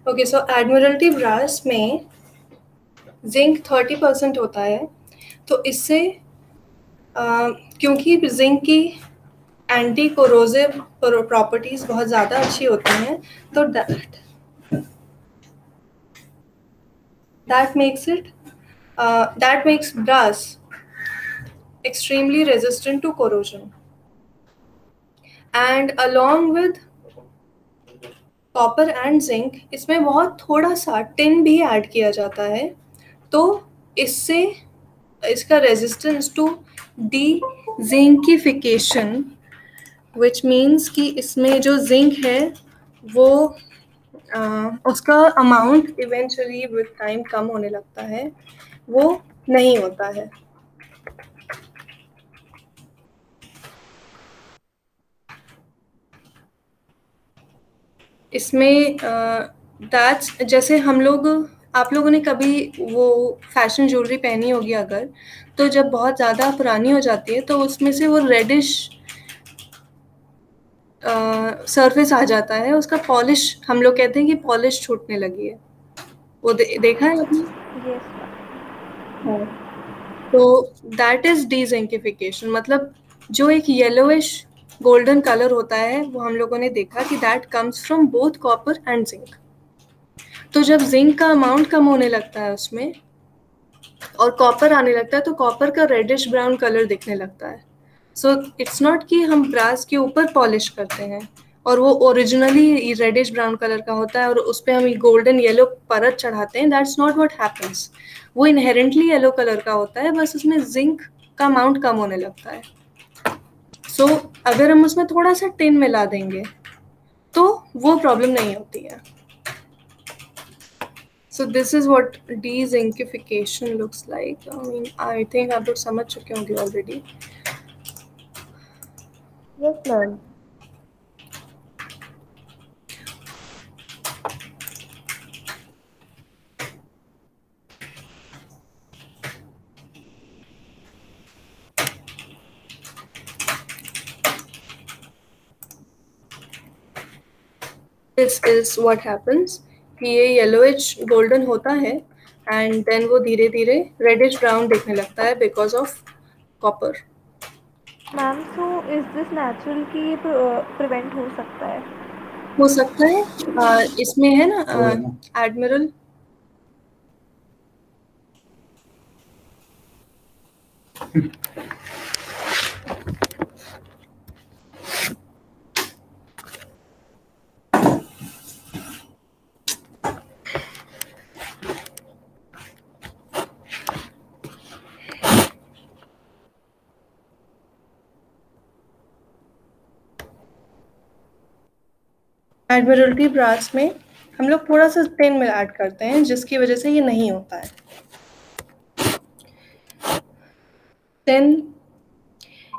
Okay, so Admiralty brass में जिंक 30% होता है, तो इससे क्योंकि जिंक की एंटी कोरोसिव प्रॉपर्टीज बहुत ज़्यादा अच्छी होती हैं, तो that makes brass extremely resistant to corrosion. And along with copper and zinc, इसमें बहुत थोड़ा सा टिन भी ऐड किया जाता है, तो इससे इसका resistance to dezincification, which means कि इसमें जो जिंक है वो उसका अमाउंट इवेंचुअली विद टाइम कम होने लगता है, वो नहीं होता है. इसमें दैट्स जैसे हम लोग, आप लोगों ने कभी वो फैशन ज्वेलरी पहनी होगी अगर, तो जब बहुत ज़्यादा पुरानी हो जाती है तो उसमें से वो रेडिश सरफेस आ जाता है, उसका पॉलिश, हम लोग कहते हैं कि पॉलिश छूटने लगी है. वो देखा है आपने? Yes, हाँ. तो दैट इज डीजिंकिफिकेशन. मतलब जो एक येलोइश गोल्डन कलर होता है, वो हम लोगों ने देखा कि that comes from both copper and zinc. तो जब जिंक का अमाउंट कम होने लगता है उसमें और कॉपर आने लगता है, तो कॉपर का रेडिश ब्राउन कलर दिखने लगता है. सो इट्स नॉट कि हम ब्रास के ऊपर पॉलिश करते हैं और वो ओरिजिनली रेडिश ब्राउन कलर का होता है और उस पर हम गोल्डन येलो परत चढ़ाते हैं. That's not what happens. वो इनहेरेंटली येलो कलर का होता है, बस उसमें जिंक का अमाउंट कम होने लगता है. सो अगर हम उसमें थोड़ा सा टिन मिला देंगे तो वो प्रॉब्लम नहीं होती है. So this is what dezinkification looks like. I mean, I think आप लोग समझ चुके होंगे already. yes, ma'am. This is what happens कि ये येलोइश गोल्डन होता है एंड देन वो धीरे धीरे रेडिश ब्राउन दिखने लगता है because of copper. Ma'am so is this natural कि ये प्रिवेंट हो सकता है? हो सकता है। इसमें है ना एडमिरल एडमिरल्टी ब्रास में हम लोग थोड़ा सा टिन में ऐड करते हैं जिसकी वजह से ये नहीं होता है। टिन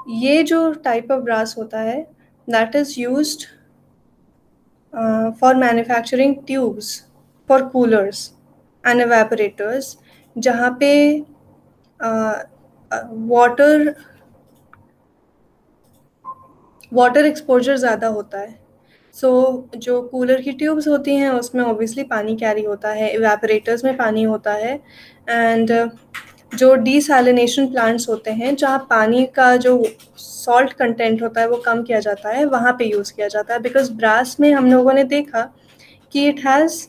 ये जो टाइप ऑफ ब्रास होता है that is used for manufacturing tubes for coolers and evaporators जहाँ पे वाटर वाटर एक्सपोजर ज़्यादा होता है। जो कूलर की ट्यूब्स होती हैं उसमें ऑब्वियसली पानी कैरी होता है, इवेपोरेटर्स में पानी होता है एंड जो डीसैलिनेशन प्लांट्स होते हैं जहाँ पानी का जो सॉल्ट कंटेंट होता है वो कम किया जाता है, वहाँ पे यूज़ किया जाता है। बिकॉज ब्रास में हम लोगों ने देखा कि it has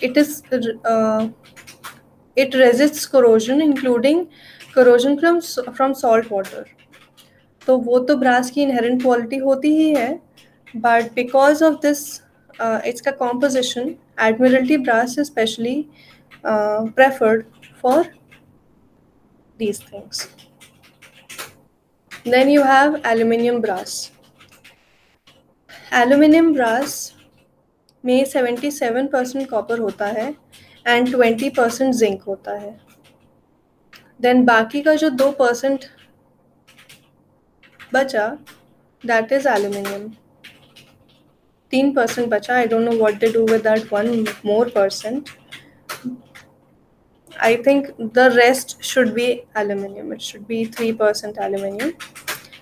it is it resists corrosion including corrosion from salt water। तो वो तो ब्रास की इनहेरेंट क्वालिटी होती ही है, बट बिकॉज ऑफ दिस इसका composition Admiralty brass is specially preferred for these things। Then you have aluminium brass। aluminium brass में 77% कॉपर होता है एंड 20% जिंक होता है। देन बाकी का जो 2% बचा दैट इज एल्यूमिनियम। 3% बचा, I don't know what they do with that 1 more%। I think the rest should be aluminium, it should be 3% aluminium.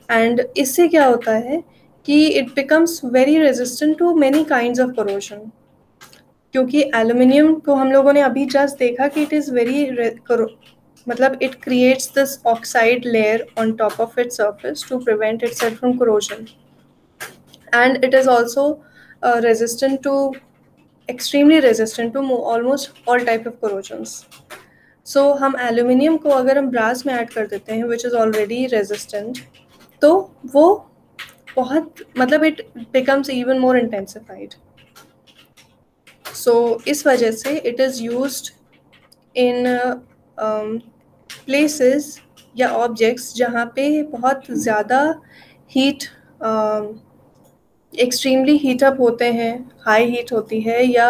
And इससे क्या होता है कि it becomes very resistant to many kinds of corrosion. क्योंकि एल्यूमिनियम को हम लोगों ने अभी जस्ट देखा कि इट इज़ वेरी मतलब it creates this oxide layer on top of its surface to prevent itself from corrosion, and it is also resistant to extremely resistant to almost all type of corrosions। so हम aluminium को अगर हम brass में ऐड कर देते हैं which is already resistant, तो वो बहुत मतलब it becomes even more intensified। so इस वजह से it is used in places या ऑब्जेक्ट्स जहाँ पे बहुत ज़्यादा हीट एक्सट्रीमली हीट अप होते हैं, हाई हीट होती है या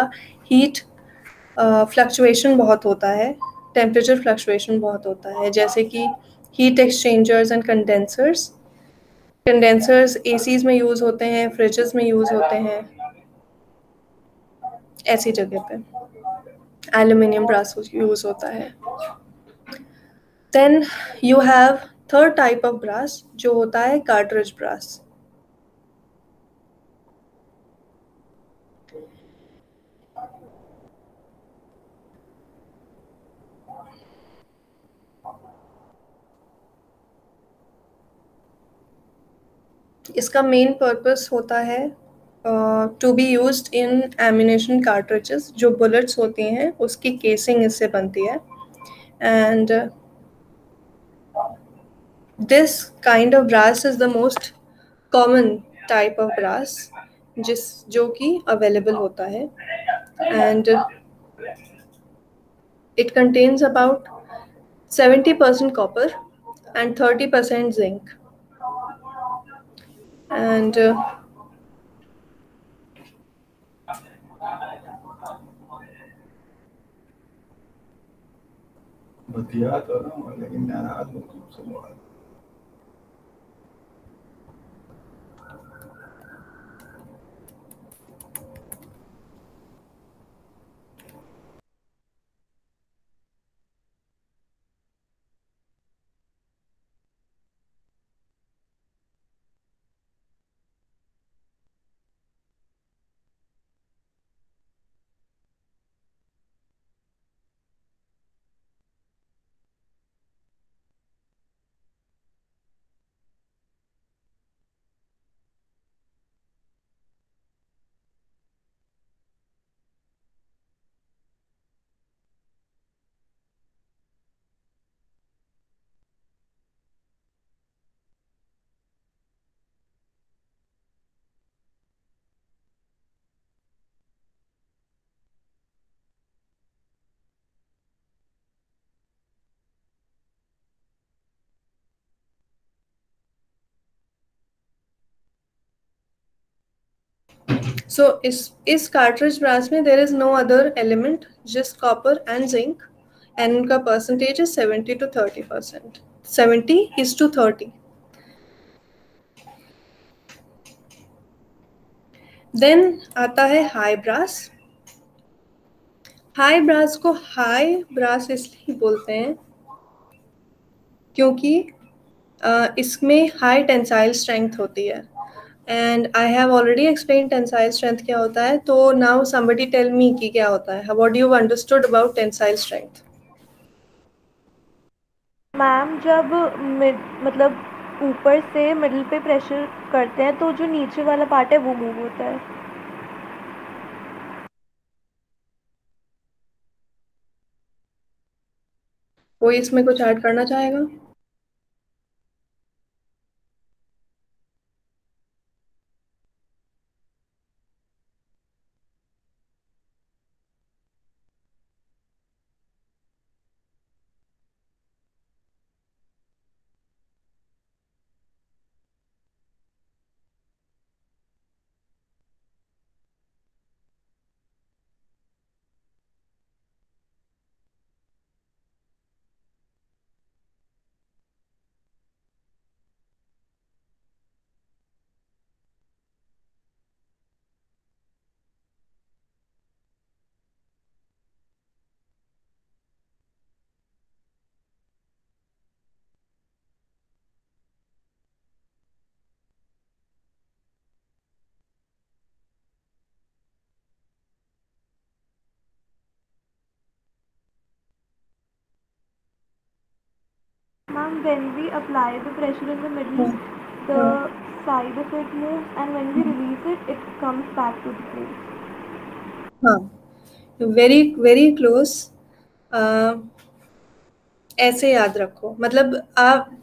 हीट फ्लक्चुएशन बहुत होता है, टेम्परेचर फ्लक्चुएशन बहुत होता है, जैसे कि heat exchangers and condensers. Condensers ACs में यूज़ होते हैं, फ्रिजेस में यूज़ होते हैं, ऐसी जगह पे एल्यूमिनियम ब्रास यूज़ होता है। Then you have third type of brass जो होता है कार्ट्रिज ब्रास। इसका मेन पर्पस होता है to be used in ammunition cartridges. जो बुलेट्स होती हैं उसकी केसिंग इससे बनती है and this kind of brass is the most common type of brass जो कि अवेलेबल होता है and it contains about 70% copper and 30% zinc and बतिया तो रहा हूँ लेकिन नाराज हूँ तुमसे बहुत। सो इस कार्ट्रिज ब्रास में there is no other element, just copper and zinc, and उनका परसेंटेज है 70 to 30%, 70:30. देन आता है हाई ब्रास. हाई ब्रास को हाई ब्रास इसलिए बोलते हैं क्योंकि इसमें हाई टेंसाइल स्ट्रेंथ होती है. And I have already explain tensile strength क्या होता है. तो नाउ समबडी टेल मी कि क्या होता है. What you understood about tensile strength? Ma'am जब मतलब ऊपर से मिडिल पे प्रेशर करते हैं तो जो नीचे वाला पार्ट है वो मूव होता है. कोई इसमें कुछ ऐड करना चाहेगा? Ma'am, when we apply the pressure in the middle, the side of it moves, and when we release it, it comes back to the place. हाँ, वेरी वेरी क्लोज. ऐसे याद रखो, मतलब आप,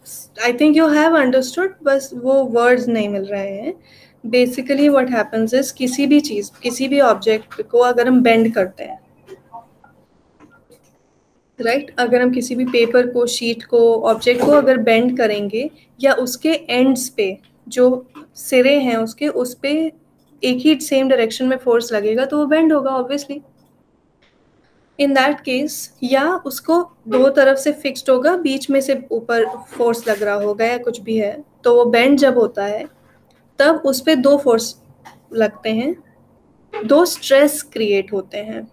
I think you have understood, बस वो वर्ड्स नहीं मिल रहे हैं. बेसिकली व्हाट हैपेंस इज, किसी भी चीज, किसी भी ऑब्जेक्ट को अगर हम बेंड करते हैं, राइट, अगर हम किसी भी पेपर को, शीट को, ऑब्जेक्ट को अगर बेंड करेंगे, या उसके एंड्स पे जो सिरे हैं उसके, उस पे एक ही सेम डायरेक्शन में फोर्स लगेगा तो वो बेंड होगा ऑब्वियसली. इन दैट केस, या उसको दो तरफ से फिक्स्ड होगा, बीच में से ऊपर फोर्स लग रहा होगा या कुछ भी है, तो वो बेंड जब होता है तब उस पे दो फोर्स लगते हैं, दो स्ट्रेस क्रिएट होते हैं.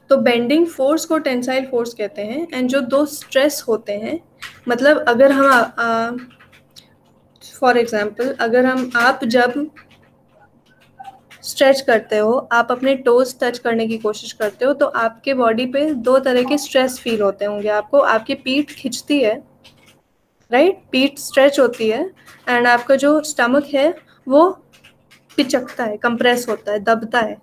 तो बेंडिंग फोर्स को टेंसाइल फोर्स कहते हैं. एंड जो दो स्ट्रेस होते हैं, मतलब अगर हम फॉर एग्जांपल, अगर आप जब स्ट्रेच करते हो, आप अपने टोज टच करने की कोशिश करते हो, तो आपके बॉडी पे दो तरह के स्ट्रेस फील होते होंगे आपको. आपकी पीठ खिंचती है, राइट, पीठ स्ट्रेच होती है, एंड आपका जो स्टमक है वो पिचकता है, कंप्रेस होता है, दबता है.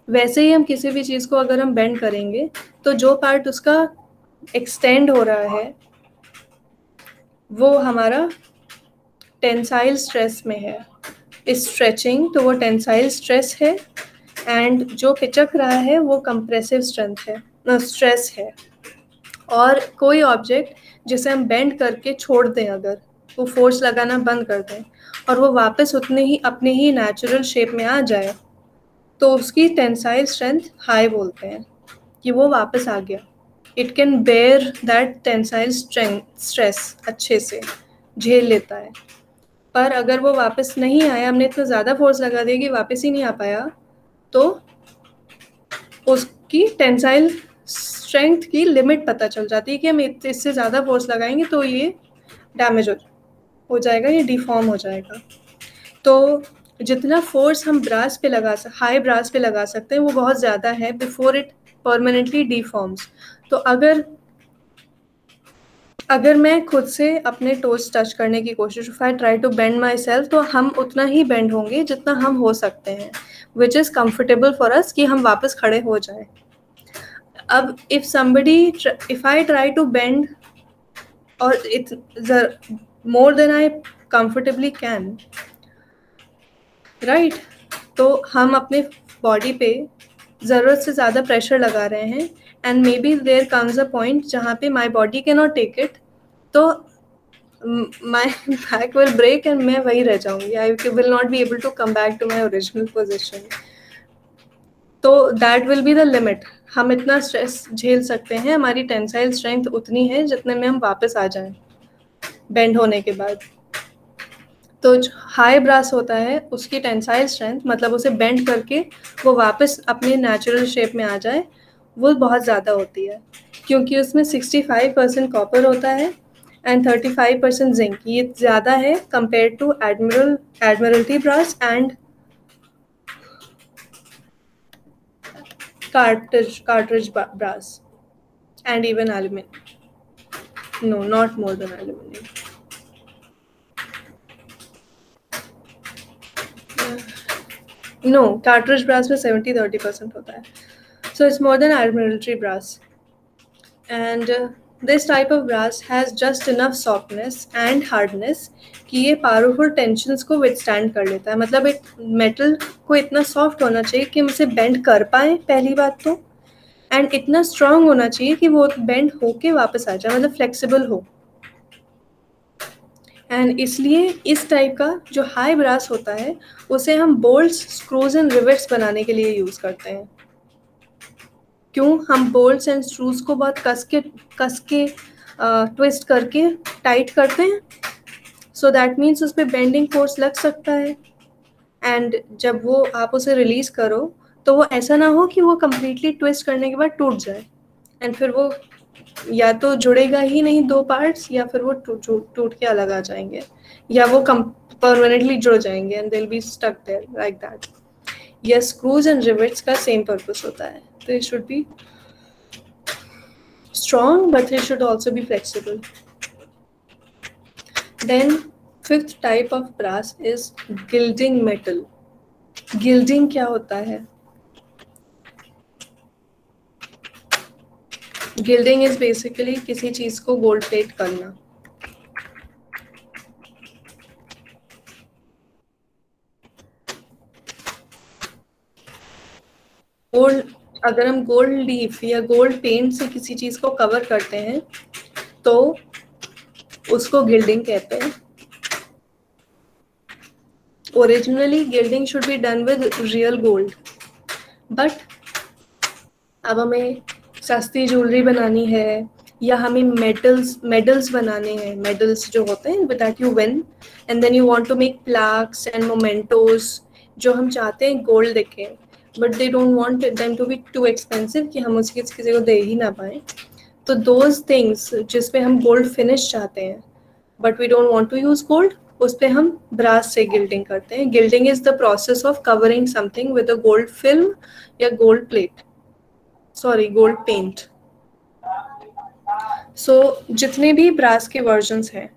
वैसे ही हम किसी भी चीज़ को अगर हम बेंड करेंगे, तो जो पार्ट उसका एक्सटेंड हो रहा है वो हमारा टेंसाइल स्ट्रेस में है. स्ट्रेचिंग तो वो टेंसाइल स्ट्रेस है, एंड जो पिचक रहा है वो कंप्रेसिव स्ट्रेस है. और कोई ऑब्जेक्ट जिसे हम बेंड करके छोड़ दें, अगर वो फोर्स लगाना बंद कर दें और वो वापस उतने ही अपने ही नेचुरल शेप में आ जाए, तो उसकी टेंसाइल स्ट्रेंथ हाई बोलते हैं, कि वो वापस आ गया. It can bear that tensile stress, अच्छे से झेल लेता है. पर अगर वो वापस नहीं आया, हमने इतना ज़्यादा फोर्स लगा दिया कि वापस ही नहीं आ पाया, तो उसकी टेंसाइल स्ट्रेंथ की लिमिट पता चल जाती है कि हम इससे ज़्यादा फोर्स लगाएंगे तो ये डैमेज हो जाएगा, ये डिफॉर्म हो जाएगा. तो जितना फोर्स हम ब्रास पे हाई ब्रास पे लगा सकते हैं वो बहुत ज़्यादा है बिफोर इट परमानेंटली डिफॉर्म्स. तो अगर मैं खुद से अपने टोज टच करने की कोशिश, if I try to bend myself, तो हम उतना ही बेंड होंगे जितना हम हो सकते हैं, which is comfortable for us, कि हम वापस खड़े हो जाए. अब if I try to bend और it more than I comfortably can, right, तो हम अपने बॉडी पे ज़रूरत से ज़्यादा प्रेशर लगा रहे हैं, and maybe there comes a point जहाँ पे my body can not take it, तो my back will break and मैं वही रह जाऊंगी. I will not be able to come back to my original position. तो that will be the limit. हम इतना स्ट्रेस झेल सकते हैं, हमारी टेंसाइल स्ट्रेंथ उतनी है जितने में हम वापस आ जाएं बेंड होने के बाद. तो हाई ब्रास होता है, उसकी टेंसाइल स्ट्रेंथ मतलब उसे बेंड करके वो वापस अपने नेचुरल शेप में आ जाए, वो बहुत ज़्यादा होती है, क्योंकि उसमें 65% कॉपर होता है एंड 35% जिंक. ये ज़्यादा है compare to Admiralty brass and cartridge brass and even aluminum. No, not more than aluminum. No, cartridge brass में 70-30% होता है. So it's more than admiralty brass. And this type of brass has just enough softness and hardness कि ये powerful tensions को withstand कर लेता है. मतलब एक metal को इतना soft होना चाहिए कि हम उसे bend कर पाए पहली बात तो, and इतना strong होना चाहिए कि वो bend होके वापस आ जाए, मतलब flexible हो. एंड इसलिए इस टाइप का जो हाई ब्रास होता है उसे हम बोल्ट्स, स्क्रूज एंड रिवेट्स बनाने के लिए यूज़ करते हैं. क्यों? हम बोल्ट्स एंड स्क्रूज को बहुत कस के ट्विस्ट करके टाइट करते हैं, सो दैट मीन्स उस पर बेंडिंग फोर्स लग सकता है. एंड जब वो आप उसे रिलीज़ करो तो वो ऐसा ना हो कि वो कम्प्लीटली ट्विस्ट करने के बाद टूट जाए, एंड फिर वो या तो जुड़ेगा ही नहीं दो पार्ट्स, या फिर वो टूट के अलग आ जाएंगे, या वो परमानेंटली जुड़ जाएंगे and they will be stuck there like that. ये स्क्रूज एंड रिवेट्स का सेम पर्पस होता है. तो it should be strong but it should also be flexible. Then fifth type of brass is gilding metal. Gilding क्या होता है? गिल्डिंग इज बेसिकली किसी चीज को गोल्ड प्लेट करना. गोल्ड, अगर हम गोल्ड लीफ या गोल्ड पेंट से किसी चीज को कवर करते हैं तो उसको गिल्डिंग कहते हैं. Originally gilding should be done with real gold, but अब हमें सस्ती ज्वेलरी बनानी है या हमें मेडल्स बनाने हैं, मेडल्स जो होते हैं with that you win and then you want to make plaques and mementos जो हम चाहते हैं गोल्ड दिखे, but they don't want them to be too expensive कि हम उसकी किसी को दे ही ना पाए. तो दोज थिंग्स जिस पे हम गोल्ड फिनिश चाहते हैं but we don't want to use gold, उस पे हम ब्रास से गिल्डिंग करते हैं. Gilding is the process of covering something with a gold film या gold plate, sorry gold paint. So जितने भी ब्रास के वर्जन्स हैं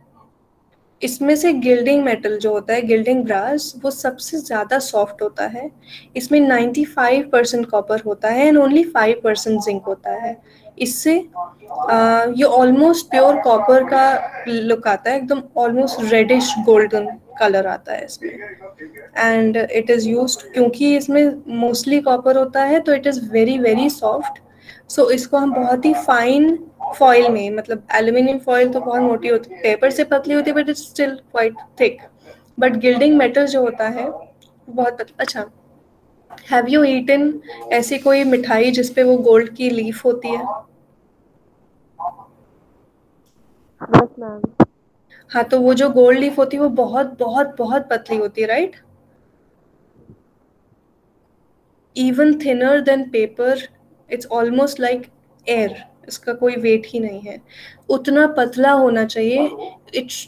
इसमें से गिल्डिंग मेटल जो होता है, गिल्डिंग ब्रास, वो सबसे ज़्यादा सॉफ्ट होता है. इसमें 95% कॉपर होता है एंड ओनली 5% जिंक होता है. इससे ये ऑलमोस्ट प्योर कॉपर का लुक आता है, एकदम ऑलमोस्ट रेडिश गोल्डन कलर आता है इसमें. एंड इट इज़ यूज्ड क्योंकि इसमें मोस्टली कॉपर होता है तो it is very very soft. So इसको हम बहुत ही फाइन फॉइल में, मतलब एल्यूमिनियम फॉइल तो बहुत मोटी होती है, पेपर से पतली होती है but it's still quite thick. But gilding metal जो होता है बहुत अच्छा. हैव यू ईटन ऐसी कोई मिठाई जिसपे वो गोल्ड की लीफ होती है? Yes ma'am. हाँ, तो वो जो गोल्ड लीफ होती है वो बहुत बहुत बहुत पतली होती है, right? Even thinner than paper, it's almost like air, इसका कोई वेट ही नहीं है, उतना पतला होना चाहिए. इट्स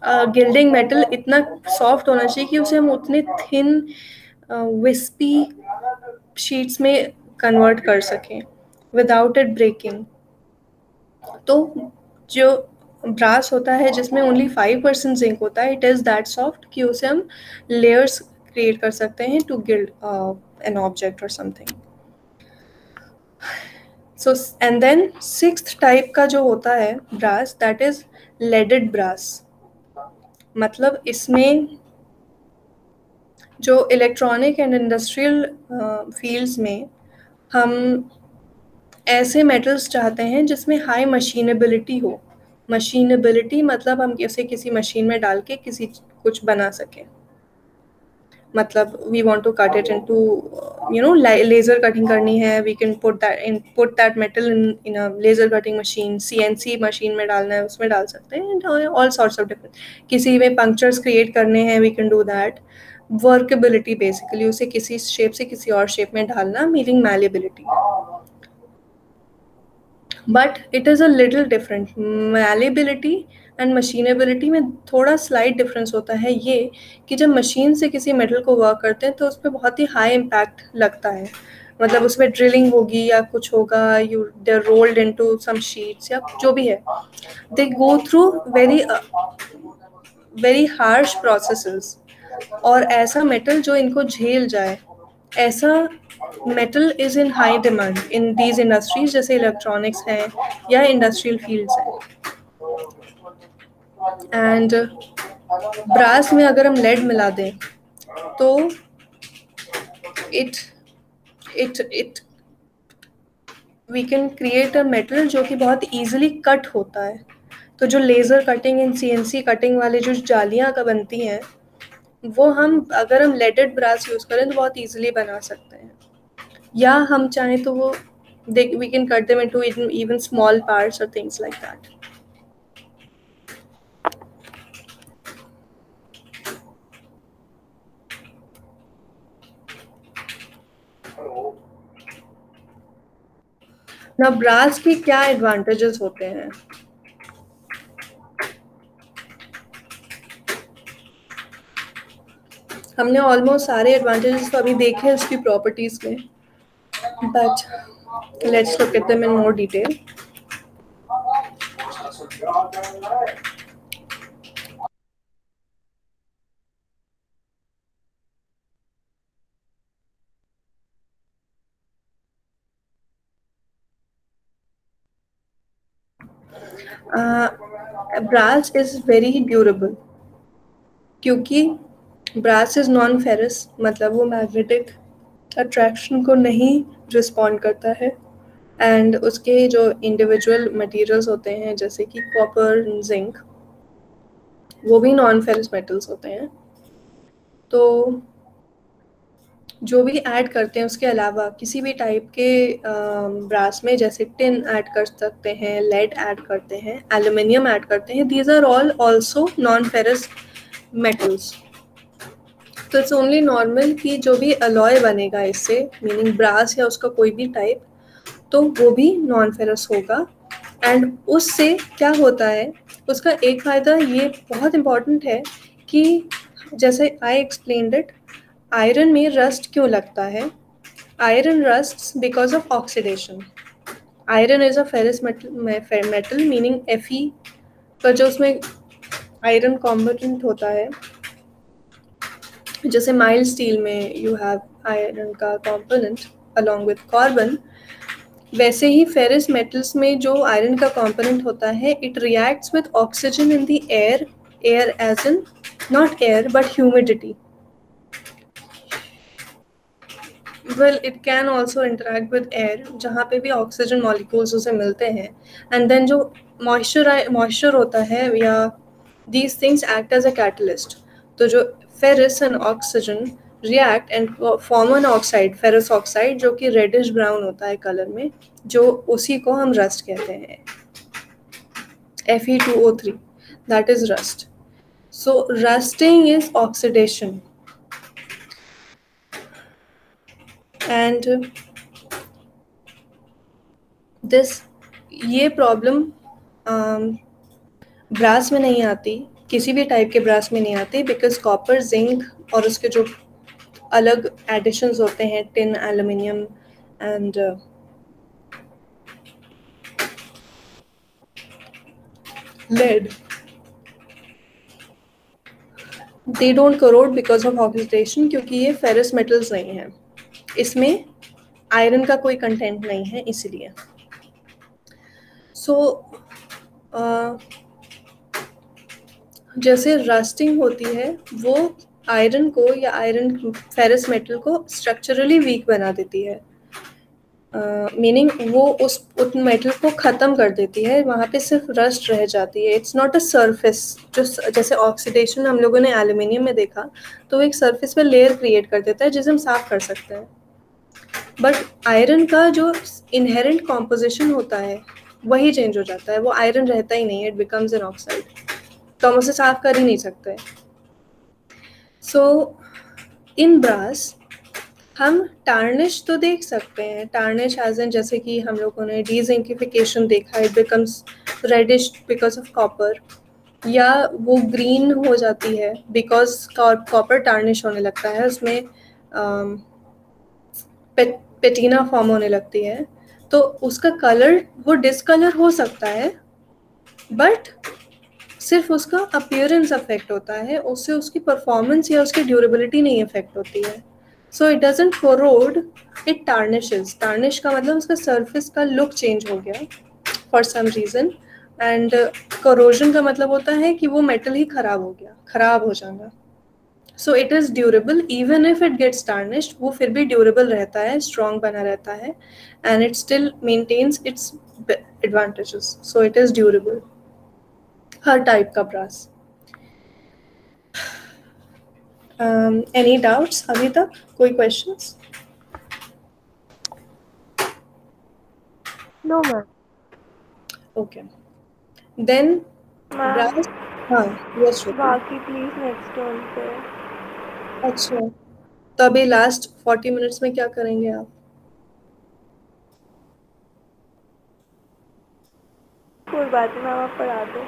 गिल्डिंग मेटल इतना सॉफ्ट होना चाहिए कि उसे हम उतने थिन विस्पी शीट्स में कन्वर्ट कर सकें विदाउट इट ब्रेकिंग. तो जो ब्रास होता है जिसमें ओनली 5% जिंक होता है, इट इज़ दैट सॉफ्ट कि उसे हम लेयर्स क्रिएट कर सकते हैं टू गिल्ड एन ऑब्जेक्ट और something. So and then sixth type का जो होता है brass, that is leaded brass. मतलब इसमें जो इलेक्ट्रॉनिक एंड इंडस्ट्रियल फील्ड्स में हम ऐसे मेटल्स चाहते हैं जिसमें हाई मशीनेबिलिटी हो, मशीनेबिलिटी मतलब हम इसे किसी मशीन में डाल के किसी कुछ बना सकें, मतलब we want to cut it into laser cutting करनी है, we can put that metal in a laser cutting machine, CNC machine में डालना है उसमें डाल सकते हैं, ऑल सॉर्ट्स ऑफ डिफरेंट, किसी में पंक्चर्स क्रिएट करने हैं we can do that. Workability basically उसे किसी शेप से किसी और शेप में ढालना, meaning malleability. But it is a little different, malleability and machinability में थोड़ा स्लाइट डिफरेंस होता है ये कि जब मशीन से किसी मेटल को वर्क करते हैं तो उस पर बहुत ही हाई इम्पैक्ट लगता है, मतलब उसमें ड्रिलिंग होगी या कुछ होगा, you they are rolled into some sheets या जो भी है, they go through very harsh processes, और ऐसा मेटल जो इनको झेल जाए, ऐसा metal is in high demand in these industries जैसे इलेक्ट्रॉनिक्स हैं या इंडस्ट्रियल फील्ड्स हैं। एंड ब्रास में अगर हम लेड मिला दें तो it we can create a metal जो कि बहुत ईजिली कट होता है। तो जो laser cutting in CNC cutting वाले जो जालियाँ का बनती हैं वो अगर हम लेडेड ब्रास यूज़ करें तो बहुत ईजिली बना सकते हैं, या हम चाहें तो वो we can cut them into even small parts or things like that. ना ब्रास की क्या एडवांटेजेस होते हैं? हमने ऑलमोस्ट सारे एडवांटेजेस तो अभी देखे इसकी प्रॉपर्टीज में, but let's look at them in more detail. Brass is very durable क्योंकि ब्रास इज नॉन फेरस, मतलब वो मैग्नेटिक अट्रैक्शन को नहीं रिस्पॉन्ड करता है, एंड उसके जो इंडिविजुअल मटेरियल्स होते हैं जैसे कि कॉपर, जिंक, वो भी नॉन फेरस मेटल्स होते हैं। तो जो भी ऐड करते हैं उसके अलावा किसी भी टाइप के ब्रास में, जैसे टिन ऐड कर सकते हैं, लेड ऐड करते हैं, एल्यूमिनियम ऐड करते हैं, these are all also non ferrous metals. तो इट्स ओनली नॉर्मल कि जो भी अलॉय बनेगा इससे, मीनिंग ब्रास या उसका कोई भी टाइप, तो वो भी नॉन फेरस होगा। एंड उससे क्या होता है, उसका एक फ़ायदा ये बहुत इम्पॉर्टेंट है कि जैसे आई एक्सप्लेन्ड इट, आयरन में रस्ट क्यों लगता है? Iron rust because of oxidation. Iron is a ferrous metal meaning Fe का जो उसमें आयरन कॉम्पोनेंट होता है, जैसे माइल्ड स्टील में यू हैव आयरन का कॉम्पोनेंट अलॉन्ग विथ कार्बन, वैसे ही फेरस मेटल्स में जो आयरन का कॉम्पोनेंट होता है, it reacts with oxygen in the air, air as in not air but humidity. Well it can also interact with air, जहाँ पे भी ऑक्सीजन मॉलिक्यूल्स उसे मिलते हैं, एंड देन जो मॉइस्चर होता है या these things act as a catalyst. तो जो ferrous and oxygen react and form an oxide, ferrous oxide, जो कि रेडिश ब्राउन होता है कलर में, जो उसी को हम रस्ट कहते हैं, Fe2O3, that is rust. So rusting is oxidation, and ये प्रॉब्लम ब्रास में नहीं आती, किसी भी टाइप के ब्रास में नहीं आती, बिकॉज कॉपर, जिंक और उसके जो अलग एडिशंस होते हैं, tin, aluminium and lead, they don't corrode because of oxidation, क्योंकि ये फेरस मेटल्स नहीं हैं, इसमें आयरन का कोई कंटेंट नहीं है इसलिए। सो जैसे रस्टिंग होती है वो आयरन को या आयरन फेरस मेटल को स्ट्रक्चरली वीक बना देती है, मीनिंग वो उस मेटल को ख़त्म कर देती है, वहाँ पे सिर्फ रस्ट रह जाती है। इट्स नॉट अ सरफेस, जो जैसे ऑक्सीडेशन हम लोगों ने एल्यूमिनियम में देखा, तो वो एक सरफेस पे लेयर क्रिएट कर देता है जिसे हम साफ कर सकते हैं। बट आयरन का जो इनहेरेंट कॉम्पोजिशन होता है वही चेंज हो जाता है, वो आयरन रहता ही नहीं है, इट बिकम्स एन ऑक्साइड, तो हम उसे साफ कर ही नहीं सकते। सो इन ब्रास हम टार्निश तो देख सकते हैं, टार्निश एज इन जैसे कि हम लोगों ने डीजिंकिफिकेशन देखा, it becomes reddish because of copper, या वो ग्रीन हो जाती है बिकॉज कॉपर टार्निश होने लगता है, उसमें पेटीना फॉर्म होने लगती है, तो उसका कलर वो डिसकलर हो सकता है, बट सिर्फ उसका अपीयरेंस अफेक्ट होता है, उससे उसकी परफॉर्मेंस या उसकी ड्यूरेबिलिटी नहीं अफेक्ट होती है। So it doesn't corrode, it tarnishes. Tarnish का मतलब उसका सरफेस का लुक चेंज हो गया for some reason, and corrosion का मतलब होता है कि वो मेटल ही खराब हो गया, खराब हो जाना। So it is durable even if it gets tarnished, वो फिर भी ड्यूरेबल रहता है, स्ट्रॉन्ग बना रहता है, and it still maintains its advantages. So it is durable, हर टाइप का ब्रास। एनी डाउट्स अभी तक, कोई questions? No ma'am. Okay then ma'am brass, हाँ यस श्रुति। बाकी प्लीज नेक्स्ट टर्न पे। अच्छा, तो अभी लास्ट 40 मिनट्स में क्या करेंगे आप? कोई बात नहीं मैम, आप पढ़ा दो।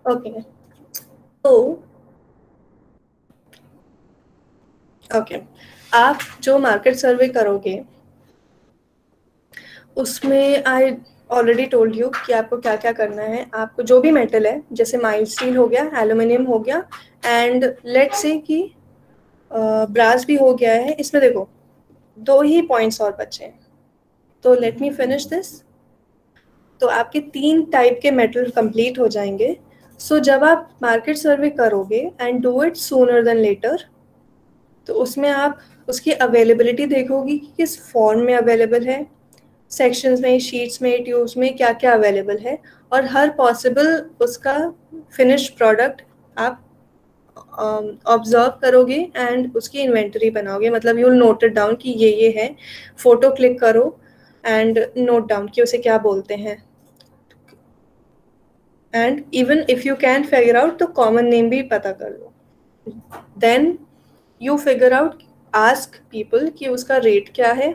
ओके तो ओके आप जो मार्केट सर्वे करोगे उसमें आई ऑलरेडी टोल्ड यू कि आपको क्या क्या करना है। आपको जो भी मेटल है, जैसे माइल्ड स्टील हो गया, एल्यूमिनियम हो गया, एंड लेट्स से कि ब्रास भी हो गया है, इसमें देखो 2 ही पॉइंट्स और बचे हैं, तो लेट मी फिनिश दिस। तो आपके 3 टाइप के मेटल कंप्लीट हो जाएंगे। सो जब आप मार्केट सर्वे करोगे and do it sooner than later, तो उसमें आप उसकी अवेलेबिलिटी देखोगी कि किस फॉर्म में अवेलेबल है, सेक्शंस में, शीट्स में, ट्यूब्स में क्या क्या अवेलेबल है, और हर पॉसिबल उसका फिनिश प्रोडक्ट आप ऑब्जर्व करोगे एंड उसकी इन्वेंटरी बनाओगे। मतलब you will note it down कि ये है, फोटो क्लिक करो एंड नोट डाउन कि उसे क्या बोलते हैं, and even if you can figure out तो कॉमन नेम भी पता कर लो। Then you figure out, ask people कि उसका रेट क्या है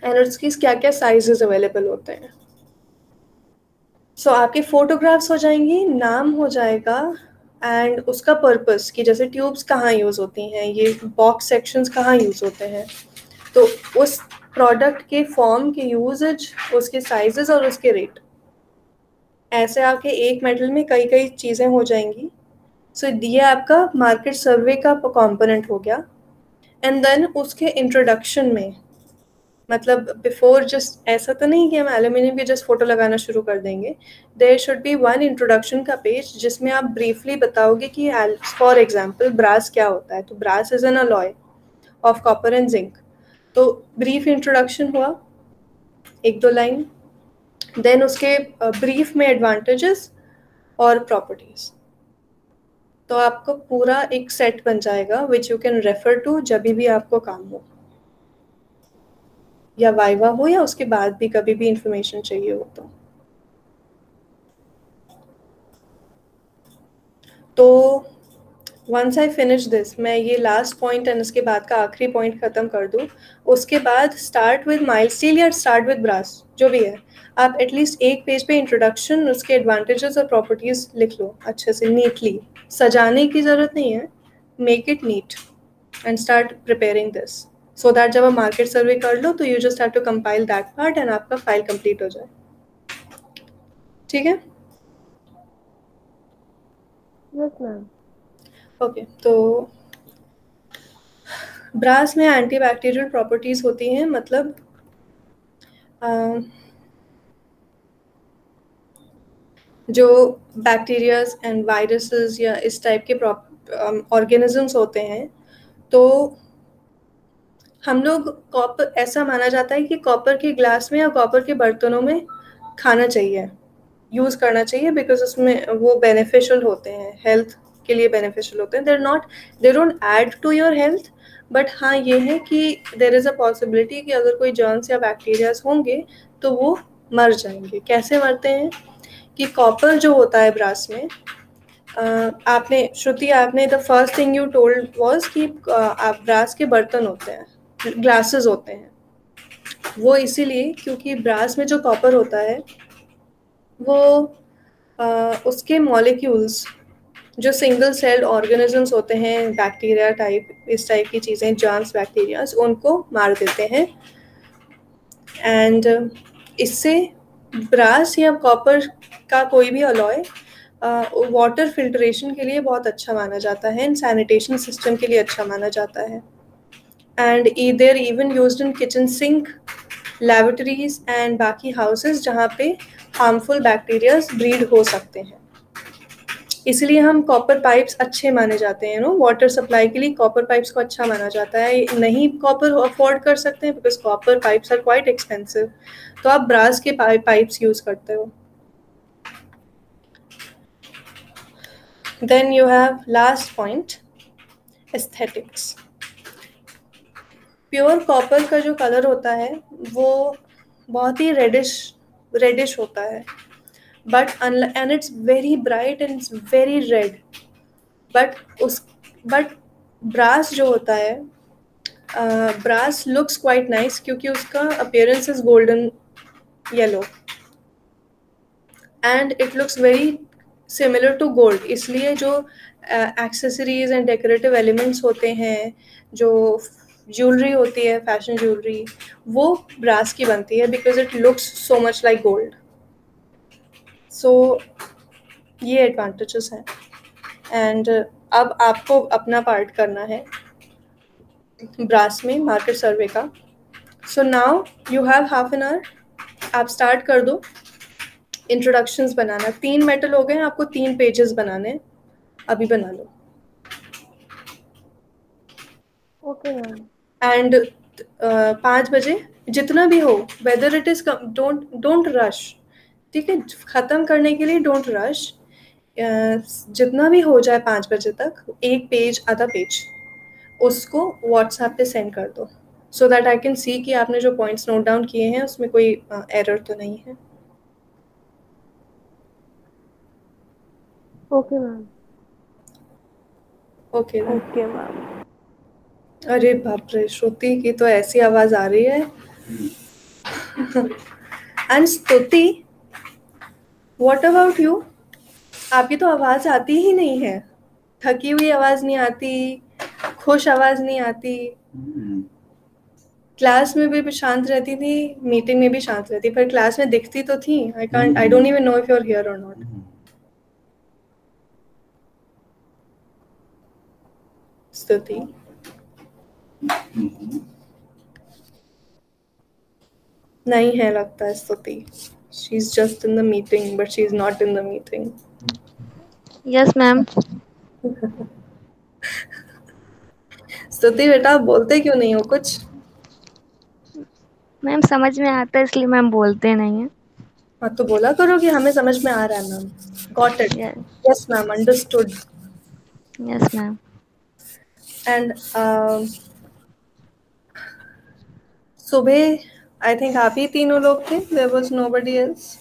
एंड उसकी क्या क्या साइजेस अवेलेबल होते हैं। सो आपके फोटोग्राफ्स हो जाएंगी, नाम हो जाएगा, एंड उसका पर्पस कि जैसे ट्यूब्स कहाँ यूज़ होती हैं, ये बॉक्स सेक्शंस कहाँ यूज़ होते हैं, तो उस प्रोडक्ट के फॉर्म के यूजेज, उसके साइजेस और उसके रेट। ऐसे आपके एक मेटल में कई कई चीज़ें हो जाएंगी। सो ये आपका मार्केट सर्वे का कंपोनेंट हो गया। एंड देन उसके इंट्रोडक्शन में, मतलब बिफोर जस्ट ऐसा तो नहीं कि हम एल्यूमिनियम की जस्ट फोटो लगाना शुरू कर देंगे, there should be one introduction का पेज जिसमें आप ब्रीफली बताओगे कि फॉर एग्जांपल ब्रास क्या होता है। तो brass is an alloy of copper and zinc, तो ब्रीफ इंट्रोडक्शन हुआ, 1-2 लाइन, देन उसके ब्रीफ में एडवांटेजेस और प्रॉपर्टीज, तो आपको पूरा एक सेट बन जाएगा which you can refer to जब भी आपको काम हो, या वाइवा हो या उसके बाद भी कभी भी इंफॉर्मेशन चाहिए हो। तो वंस आई फिनिश दिस, मैं ये लास्ट पॉइंट एंड उसके बाद का आखिरी पॉइंट ख़त्म कर दूँ, उसके बाद स्टार्ट विद माइल्ड स्टील या स्टार्ट विद ब्रास, जो भी है, आप एटलीस्ट एक पेज पे इंट्रोडक्शन, उसके एडवांटेजेस और प्रॉपर्टीज़ लिख लो अच्छे से, नीटली। सजाने की ज़रूरत नहीं है, make it neat and start preparing this, so that जब आप मार्केट सर्वे कर लो तो you just have to compile that part and आपका फाइल कंप्लीट हो जाए। ठीक है? Yes ma'am. ओके तो ब्रास में एंटीबैक्टीरियल प्रॉपर्टीज़ होती हैं, मतलब जो बैक्टीरियाज एंड वायरसेस या इस टाइप के ऑर्गेनिजम्स होते हैं, तो हम लोग कॉपर, ऐसा माना जाता है कि कॉपर के ग्लास में या कॉपर के बर्तनों में खाना चाहिए, यूज़ करना चाहिए, बिकॉज उसमें वो बेनिफिशियल होते हैं, हेल्थ के लिए बेनिफिशियल होते हैं। They don't add to your health, but हाँ ये है कि देर इज़ अ पॉसिबिलिटी कि अगर कोई जर्म्स या बैक्टीरियाज होंगे तो वो मर जाएंगे। कैसे मरते हैं कि कॉपर जो होता है ब्रास में, आपने श्रुति, आपने the first thing you told was कि आप ब्रास के बर्तन होते हैं, ग्लासेस होते हैं, वो इसीलिए क्योंकि ब्रास में जो कॉपर होता है वो उसके मॉलिक्यूल्स जो सिंगल सेल्ड ऑर्गेनिजम्स होते हैं, बैक्टीरिया टाइप, इस टाइप की चीज़ें, जर्म्स, बैक्टीरियाज, उनको मार देते हैं। एंड इससे ब्रास या कॉपर का कोई भी अलॉय वाटर फिल्ट्रेशन के लिए बहुत अच्छा माना जाता है, एंड सैनिटेशन सिस्टम के लिए अच्छा माना जाता है। And they're even used in kitchen sink, laboratories and बाकी हाउसेस जहाँ पे हार्मफुल बैक्टीरियाज ब्रीड हो सकते हैं। इसलिए हम कॉपर पाइप्स अच्छे माने जाते हैं, वाटर सप्लाई के लिए कॉपर पाइप्स को अच्छा माना जाता है। नहीं कॉपर अफोर्ड कर सकते हैं because copper pipes are quite expensive, तो आप ब्रास के पाइप्स यूज करते हो। Then you have last point, aesthetics. Pure copper का जो कलर होता है वो बहुत ही रेडिश होता है, and it's very bright and it's very red, but brass जो होता है, brass looks quite nice क्योंकि उसका appearance is golden yellow and it looks very similar to gold, इसलिए जो accessories and decorative elements होते हैं, जो ज्वेलरी होती है, फैशन ज्वेलरी, वो ब्रास की बनती है because it looks so much like gold. सो ये एडवांटेजेस हैं। एंड अब आपको अपना पार्ट करना है ब्रास में मार्केट सर्वे का। So now you have half an hour, आप स्टार्ट कर दो इंट्रोडक्शंस बनाना। 3 मेटल हो गए, आपको 3 पेजेस बनाने, अभी बना लो। Okay ma'am. एंड 5 बजे जितना भी हो, whether it is, don't rush, ठीक है, ख़त्म करने के लिए डोंट रश, जितना भी हो जाए 5 बजे तक, 1 पेज, आधा पेज, उसको व्हाट्सएप पे सेंड कर दो, so that I can see कि आपने जो पॉइंट्स नोट डाउन किए हैं उसमें कोई एरर तो नहीं है। Okay ma'am. Okay okay ma'am. अरे बाप रे, श्रुति की तो ऐसी आवाज आ रही है। एंड स्तुति, व्हाट अबाउट यू? आपकी तो आवाज आती ही नहीं है, थकी हुई आवाज नहीं आती, खुश आवाज नहीं आती। क्लास में भी शांत रहती थी, मीटिंग में भी शांत रहती, पर क्लास में दिखती तो थी। I don't even know if you are here और नॉट। स्तुति, नहीं है लगता है Stuti. She is just in the meeting but she is not in the meeting. Yes ma'am. Stuti बेटा, आप बोलते क्यों नहीं हो कुछ? मैम समझ में आता है इसलिए मैम बोलते नहीं है। हाँ तो बोला करो कि हमें समझ में आ रहा है ma'am. Got it? Yes ma'am, understood. Yes ma'am. And सुबह आई थिंक आप ही तीनों लोग थे, देयर वाज नोबडी एल्स।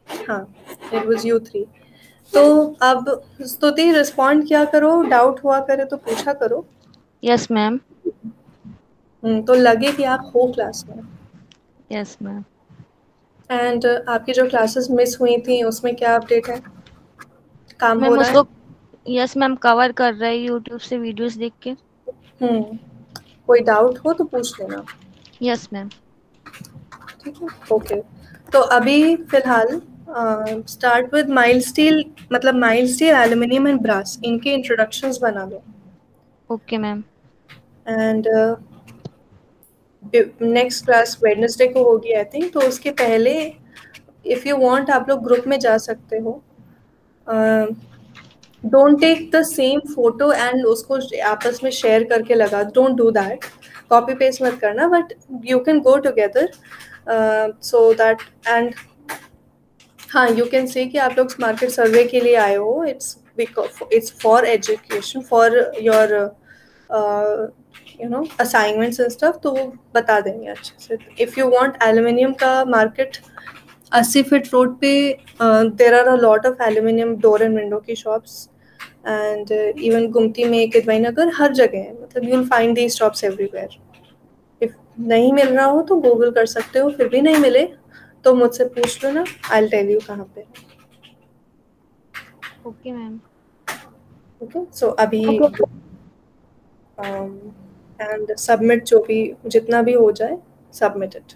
हाँ, इट वाज यू 3। तो अब स्तुति रिस्पॉन्ड किया करो, डाउट हुआ करे तो पूछा करो। Yes ma'am. तो लगे कि आप हो क्लास में। Yes ma'am. एंड आपकी जो क्लासेस मिस हुई थी उसमें क्या अपडेट है? काम हो मैम रहा है? उसको यस मैम कवर कर रहे हैं यूट्यूब से वीडियोस देख के। कोई डाउट हो तो पूछ लेना। Yes ma'am. ठीक है, ओके। तो अभी फिलहाल स्टार्ट विद माइल्ड स्टील, मतलब mild steel, aluminium and brass, इनके इंट्रोडक्शंस बना लो। Okay ma'am. And next class Wednesday को होगी आई थिंक, तो उसके पहले इफ यू वांट आप लोग ग्रुप में जा सकते हो. Don't take the same photo and उसको आपस में शेयर करके लगा. Don't do that. Copy paste मत करना, but you can go together so that. And हाँ, यू कैन से कि आप लोग मार्केट सर्वे के लिए आए हो. It's for education, for your assignments and stuff. तो वो बता देंगे अच्छे से. इफ़ यू वांट एल्यूमिनियम का मार्केट 80 फीट रोड पे there are a lot of aluminium door and window की शॉप्स. एंड इवन गुमती में, किदवाई नगर, हर जगह है. मतलब you will find these shops everywhere. If नहीं मिल रहा हो तो गूगल कर सकते हो. फिर भी नहीं मिले तो मुझसे पूछ लो ना. आई विल टेल यू कहाँ पे. Okay ma'am. ओके, सो अभी एंड सबमिट, जो भी जितना भी हो जाए सबमिट इट.